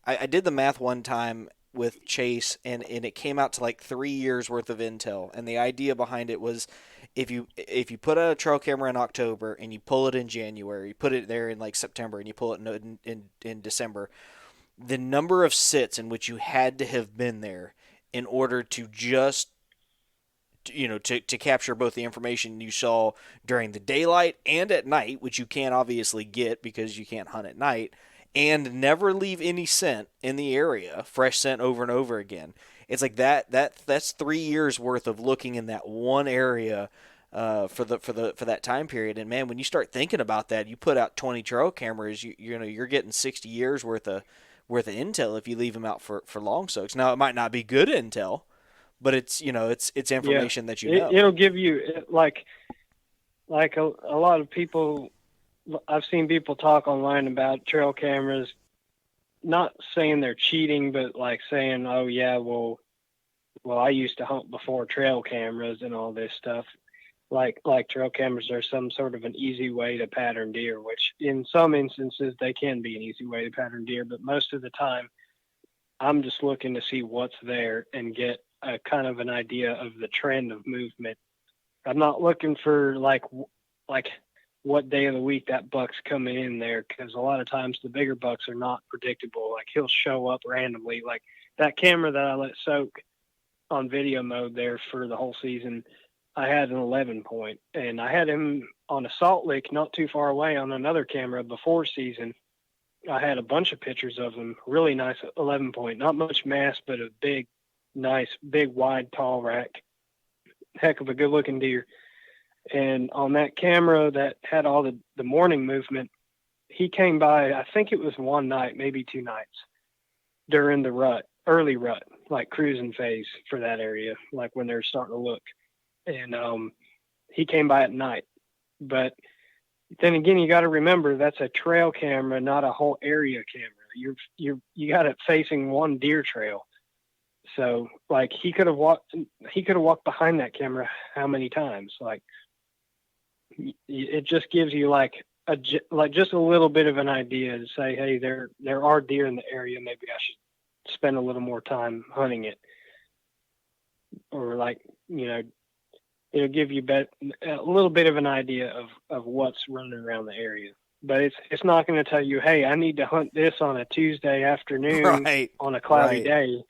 I did the math one time with Chase, and it came out to like 3 years worth of intel. And the idea behind it was, if you put a trail camera in October and you pull it in January, you put it there in like September, and you pull it in December, the number of sits in which you had to have been there in order to just to capture both the information you saw during the daylight and at night, which you can't obviously get because you can't hunt at night, and never leave any scent in the area, fresh scent over and over again. It's like that's 3 years worth of looking in that one area for that time period. And man, when you start thinking about that, you put out 20 trail cameras, you're getting 60 years worth of intel if you leave them out for long soaks. Now it might not be good intel, but it's Yeah, information that you know. it'll give you like a lot of people. I've seen people talk online about trail cameras, not saying they're cheating, but like saying, "Oh yeah, well, I used to hunt before trail cameras and all this stuff." Like trail cameras are some sort of an easy way to pattern deer, which in some instances they can be an easy way to pattern deer, but most of the time I'm just looking to see what's there and get a kind of an idea of the trend of movement. I'm not looking for like what day of the week that buck's coming in there, because a lot of times the bigger bucks are not predictable. Like he'll show up randomly. Like that camera that I let soak on video mode there for the whole season, I had an 11 point, and I had him on a salt lick not too far away on another camera before season. I had a bunch of pictures of him, really nice 11 point, not much mass, but a big, nice, big, wide, tall rack. Heck of a good looking deer. And on that camera that had all the morning movement, he came by, I think it was one night, maybe two nights during the early rut, like cruising phase for that area, like when they're starting to look. And he came by at night. But then again, you got to remember that's a trail camera, not a whole area camera. You got it facing one deer trail. So like he could have walked behind that camera how many times? Like it just gives you like just a little bit of an idea to say, hey, there are deer in the area. Maybe I should spend a little more time hunting it, or like it'll give you a little bit of an idea of what's running around the area. But it's not going to tell you, hey, I need to hunt this on a Tuesday afternoon Right, on a cloudy right. day.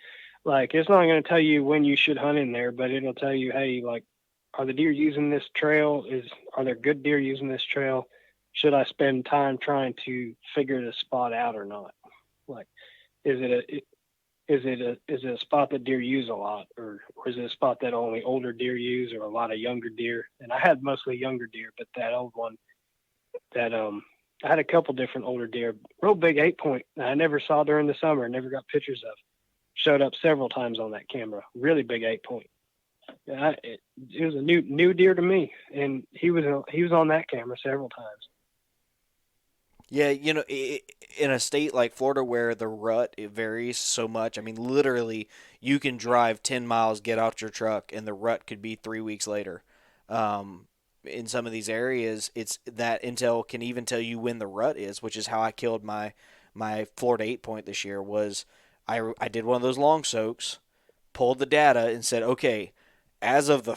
Like it's not going to tell you when you should hunt in there, but it'll tell you, hey, like, are the deer using this trail? Are there good deer using this trail? Should I spend time trying to figure the spot out or not? Like, is it is it a spot that deer use a lot, or is it a spot that only older deer use, or a lot of younger deer? And I had mostly younger deer, but that old one that I had a couple different older deer, real big 8-point that I never saw during the summer, never got pictures of. Showed up several times on that camera. Really big 8-point. It was a new deer to me, and he was on that camera several times. Yeah, in a state like Florida where the rut it varies so much. I mean, literally, you can drive 10 miles, get out your truck, and the rut could be 3 weeks later. In some of these areas, it's that intel can even tell you when the rut is, which is how I killed my Florida 8-point this year. Was I did one of those long soaks, pulled the data, and said, okay, as of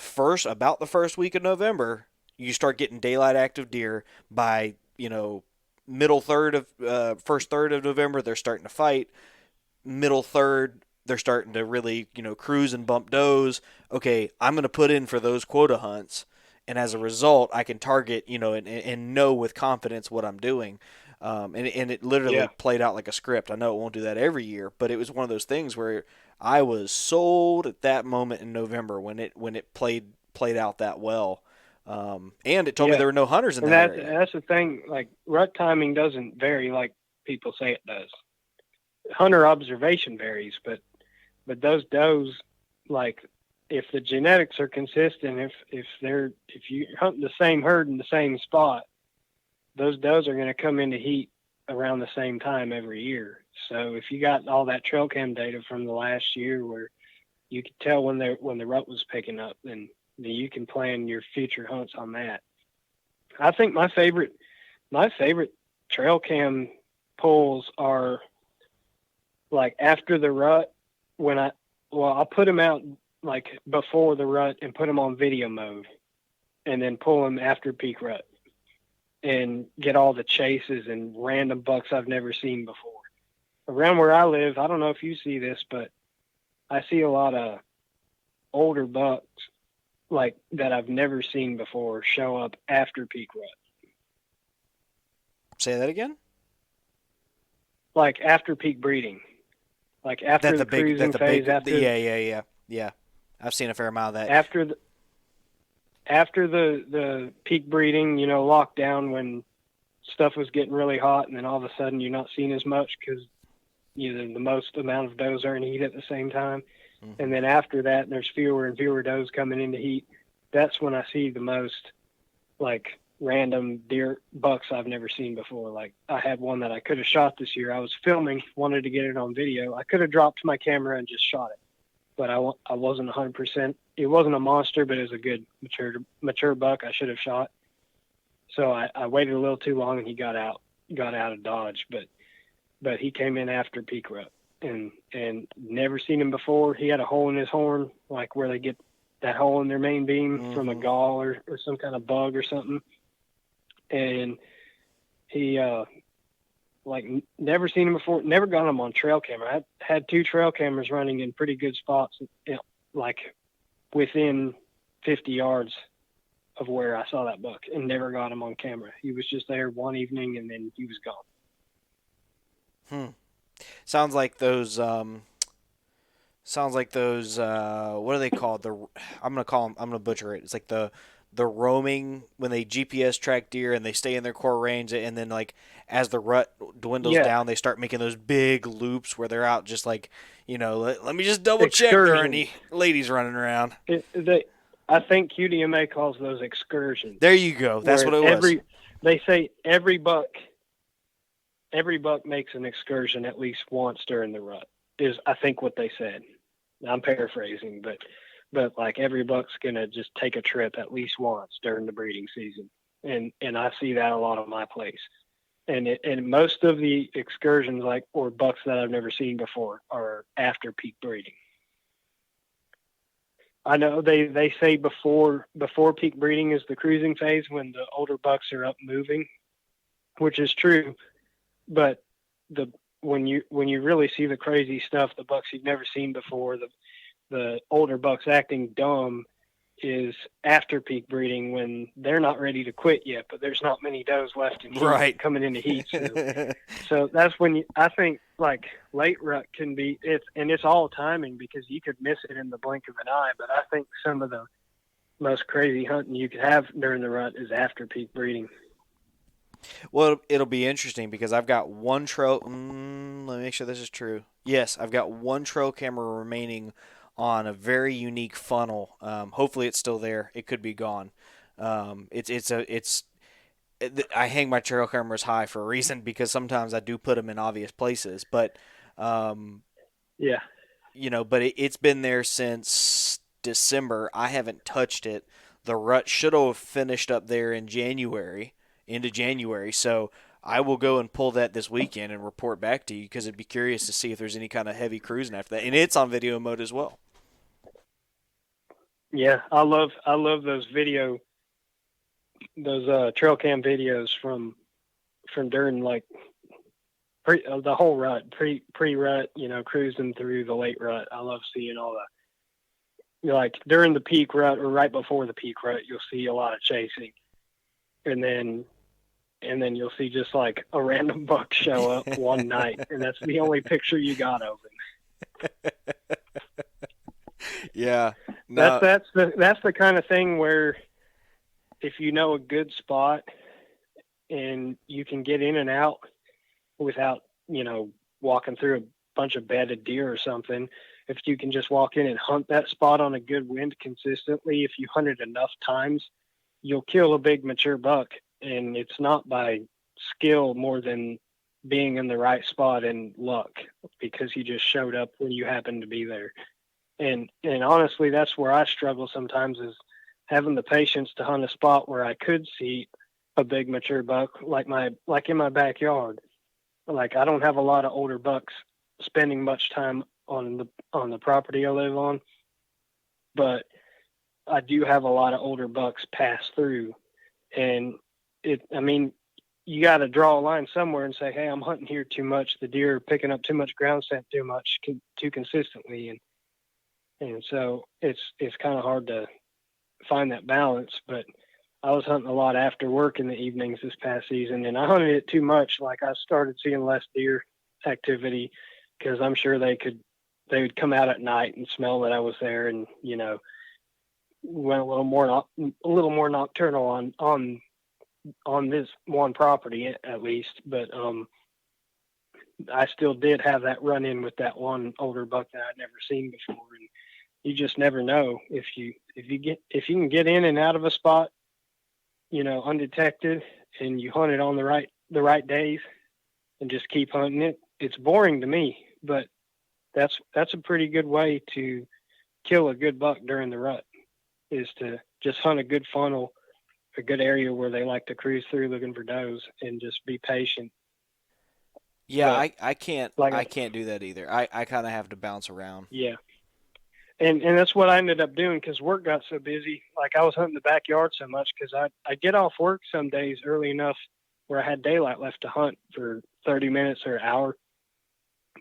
about the first week of November, you start getting daylight active deer by middle third of first third of November, they're starting to fight. Middle third, they're starting to really cruise and bump does. Okay, I'm going to put in for those quota hunts, and as a result, I can target and know with confidence what I'm doing. And it literally Yeah. played out like a script. I know it won't do that every year, but it was one of those things where I was sold at that moment in November when it played out that well. And it told me Yeah. there were no hunters in And that area. that's the thing. Like, rut timing doesn't vary like people say it does. Hunter observation varies, but those does, like, if the genetics are consistent, if you hunt the same herd in the same spot, those does are going to come into heat around the same time every year. So if you got all that trail cam data from the last year where you could tell when the rut was picking up, then you can plan your future hunts on that. I think my favorite trail cam pulls are like after the rut, I'll put them out like before the rut and put them on video mode, and then pull them after peak rut and get all the chases and random bucks I've never seen before. Around where I live, I don't know if you see this, but I see a lot of older bucks like that I've never seen before show up after peak rut. Say that again? Like after peak breeding. Like after the cruising phase, yeah. I've seen a fair amount of that. After the peak breeding, lockdown when stuff was getting really hot, and then all of a sudden you're not seeing as much because the most amount of does are in heat at the same time. Mm-hmm. And then after that, there's fewer and fewer does coming into heat. That's when I see the most like random deer bucks I've never seen before. Like I had one that I could have shot this year. I was filming, wanted to get it on video. I could have dropped my camera and just shot it, but I wasn't 100%. It wasn't a monster, but it was a good mature buck I should have shot. So I waited a little too long, and he got out of Dodge, but he came in after peak rut and never seen him before. He had a hole in his horn, like where they get that hole in their main beam mm-hmm. from a gall or some kind of bug or something. And he, never seen him before, never got him on trail camera. I had 2 trail cameras running in pretty good spots, like within 50 yards of where I saw that buck, and never got him on camera. He was just there one evening, and then he was gone. Sounds like those, what are they called? I'm going to butcher it. It's like the roaming, when they GPS track deer and they stay in their core range, and then like as the rut dwindles down, they start making those big loops where they're out just like, let me just double check there are any ladies running around. I think QDMA calls those excursions. There you go. That's what it was. They say every buck makes an excursion at least once during the rut, is I think what they said. I'm paraphrasing, but like every buck's gonna just take a trip at least once during the breeding season, and I see that a lot on my place, and most of the excursions or bucks that I've never seen before are after peak breeding. I know they say before peak breeding is the cruising phase when the older bucks are up moving, which is true, but when you really see the crazy stuff, the bucks you've never seen before, the older bucks acting dumb, is after peak breeding when they're not ready to quit yet, but there's not many does left in heat Right. coming into heat. So that's when I think like late rut can be it's all timing because you could miss it in the blink of an eye. But I think some of the most crazy hunting you could have during the rut is after peak breeding. Well, it'll be interesting because I've got one trail. Let me make sure this is true. Yes, I've got one trail camera remaining on a very unique funnel. Hopefully, it's still there. It could be gone. I hang my trail cameras high for a reason because sometimes I do put them in obvious places. But um, Yeah. but it's been there since December. I haven't touched it. The rut should have finished up there in January, into January. So I will go and pull that this weekend and report back to you because I'd be curious to see if there's any kind of heavy cruising after that. And it's on video mode as well. Yeah, I love those trail cam videos from during like the whole rut, pre rut, cruising through the late rut. I love seeing all like during the peak rut or right before the peak rut, you'll see a lot of chasing, and then you'll see just like a random buck show up one night, and that's the only picture you got of him. Yeah, no, That's the kind of thing where if you know a good spot and you can get in and out without, walking through a bunch of bedded deer or something, if you can just walk in and hunt that spot on a good wind consistently, if you hunt it enough times, you'll kill a big mature buck. And it's not by skill more than being in the right spot and luck because you just showed up when you happened to be there. And honestly, that's where I struggle sometimes is having the patience to hunt a spot where I could see a big mature buck like in my backyard. Like I don't have a lot of older bucks spending much time on the property I live on, but I do have a lot of older bucks pass through, and you got to draw a line somewhere and say, hey, I'm hunting here too much. The deer are picking up too much ground scent too consistently, and so it's kind of hard to find that balance. But I was hunting a lot after work in the evenings this past season, and I hunted it too much. Like I started seeing less deer activity because I'm sure they would come out at night and smell that I was there, and went a little more nocturnal on this one property at least. But I still did have that run in with that one older buck that I'd never seen before, and you just never know if you can get in and out of a spot, undetected, and you hunt it on the right days and just keep hunting it. It's boring to me, but that's a pretty good way to kill a good buck during the rut is to just hunt a good funnel, a good area where they like to cruise through looking for does and just be patient. yeah, But I can't do that either. I kind of have to bounce around. yeah. And that's what I ended up doing because work got so busy. Like I was hunting the backyard so much because I get off work some days early enough where I had daylight left to hunt for 30 minutes or an hour.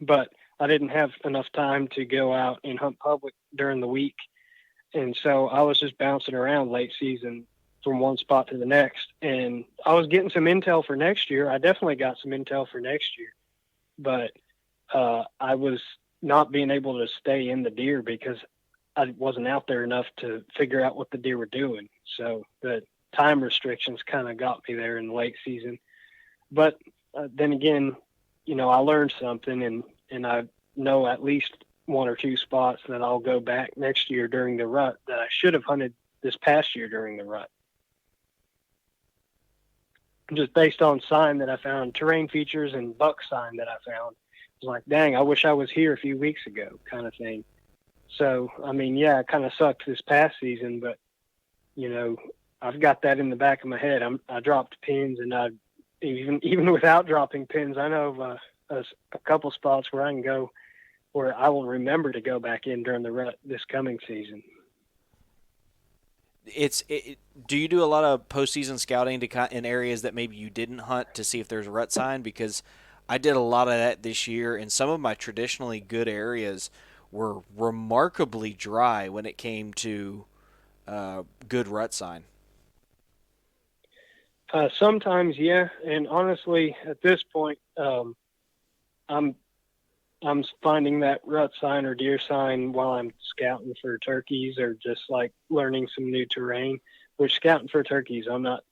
But I didn't have enough time to go out and hunt public during the week. And so I was just bouncing around late season from one spot to the next. And I was getting some intel for next year. I definitely got some intel for next year. But I was not being able to stay in the deer because I wasn't out there enough to figure out what the deer were doing. So the time restrictions kind of got me there in the late season. But then again, I learned something and I know at least one or two spots that I'll go back next year during the rut that I should have hunted this past year during the rut. Just based on sign that I found, terrain features and buck sign that I found. It's like, dang, I wish I was here a few weeks ago kind of thing. So, it kind of sucked this past season, but, I've got that in the back of my head. I dropped pins, and even without dropping pins, I know of a couple spots where I can go where I will remember to go back in during the rut this coming season. Do you do a lot of postseason scouting in areas that maybe you didn't hunt to see if there's a rut sign? Because I did a lot of that this year, and some of my traditionally good areas were remarkably dry when it came to good rut sign. Sometimes, yeah, and honestly, at this point, I'm I'm finding that rut sign or deer sign while I'm scouting for turkeys or just like learning some new terrain. Which scouting for turkeys, I'm not,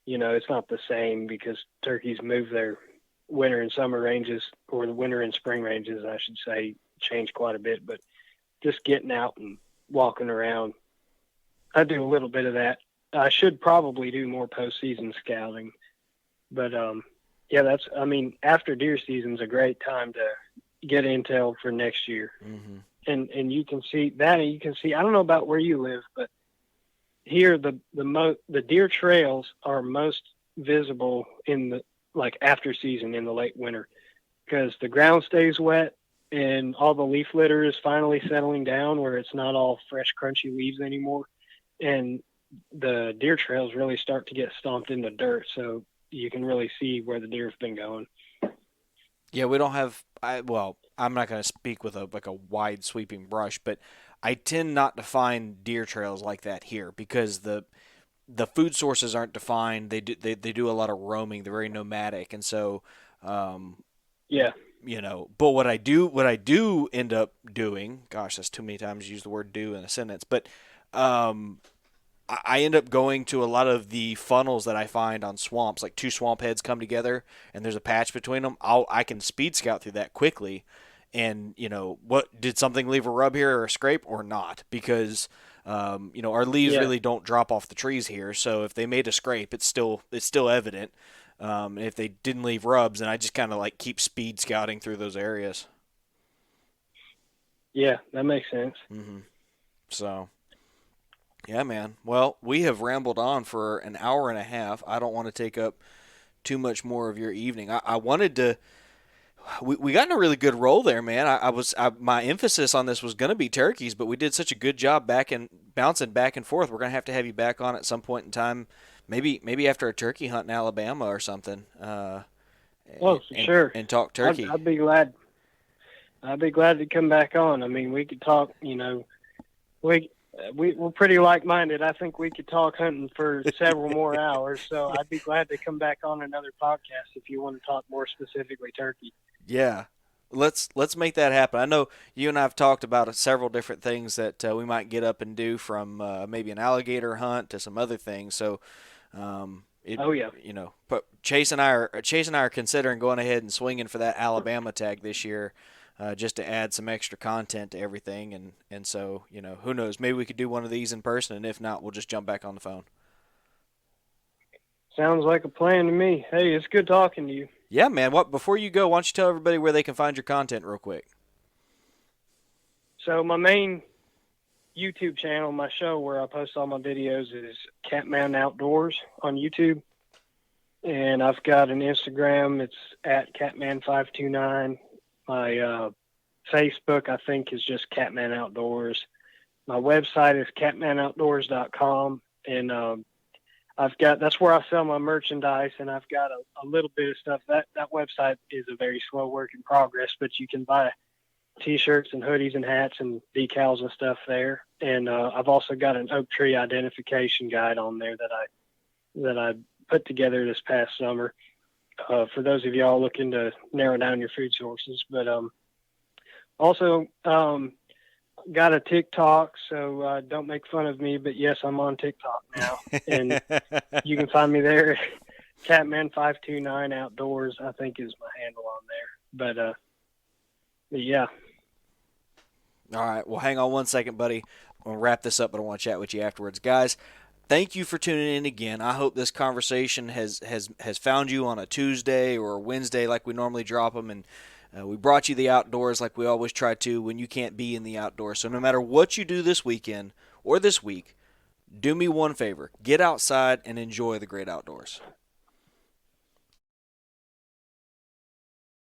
it's not the same because turkeys move their winter and summer ranges, or the winter and spring ranges, I should say, change quite a bit. But just getting out and walking around, I do a little bit of that. I should probably do more postseason scouting, but yeah, after deer season's a great time to get intel for next year. Mm-hmm. And you can see that, and you can see, I don't know about where you live, but here the deer trails are most visible in the like after season in the late winter because the ground stays wet and all the leaf litter is finally settling down where it's not all fresh crunchy leaves anymore, and the deer trails really start to get stomped into dirt, so you can really see where the deer have been going. Yeah, we don't have. I'm not going to speak with a wide sweeping brush, but I tend not to find deer trails like that here because the food sources aren't defined. They do a lot of roaming. They're very nomadic, and so Yeah. But what I do end up doing, gosh, that's too many times to use the word "do" in a sentence, but um, I end up going to a lot of the funnels that I find on swamps, like two swamp heads come together and there's a patch between them. I can speed scout through that quickly, and what did something leave a rub here or a scrape or not? Because our leaves Yeah. really don't drop off the trees here, so if they made a scrape, it's still evident. And if they didn't leave rubs, then I just kind of like keep speed scouting through those areas. Yeah, that makes sense. Mm-hmm. So. Yeah, man. Well, we have rambled on for an hour and a half. I don't want to take up too much more of your evening. I wanted to. We got in a really good roll there, man. My emphasis on this was going to be turkeys, but we did such a good job bouncing back and forth. We're going to have you back on at some point in time, maybe after a turkey hunt in Alabama or something. Oh, for sure. And talk turkey. I'd be glad. I'd be glad to come back on. I mean, we could talk. We're pretty like-minded. I think we could talk hunting for several more hours. So I'd be glad to come back on another podcast if you want to talk more specifically turkey. Yeah, let's make that happen. I know you and I have talked about several different things that we might get up and do, from maybe an alligator hunt to some other things. So, Oh yeah, but Chase and I are considering going ahead and swinging for that Alabama tag this year. Just to add some extra content to everything, and so who knows? Maybe we could do one of these in person, and if not, we'll just jump back on the phone. sounds like a plan to me. Hey, it's good talking to you. Yeah, man. Before you go, why don't you tell everybody where they can find your content real quick? So my main YouTube channel, my show where I post all my videos, is Catman Outdoors on YouTube, and I've got an Instagram. It's at Catman529. My Facebook, I think, is just Catman Outdoors. My website is catmanoutdoors.com, and that's where I sell my merchandise, and I've got a little bit of stuff. That website is a very slow work in progress, but you can buy T-shirts and hoodies and hats and decals and stuff there. And I've also got an oak tree identification guide on there that I put together this past summer. For those of y'all looking to narrow down your food sources. But also got a TikTok, so don't make fun of me, but yes, I'm on TikTok now. And you can find me there. Catman529 Outdoors, I think, is my handle on there. But yeah. All right. Well, hang on one second, buddy. I'm going to wrap this up, but I want to chat with you afterwards. Guys, thank you for tuning in again. I hope this conversation has found you on a Tuesday or a Wednesday like we normally drop them, and we brought you the outdoors like we always try to when you can't be in the outdoors. So no matter what you do this weekend or this week, do me one favor. Get outside and enjoy the great outdoors.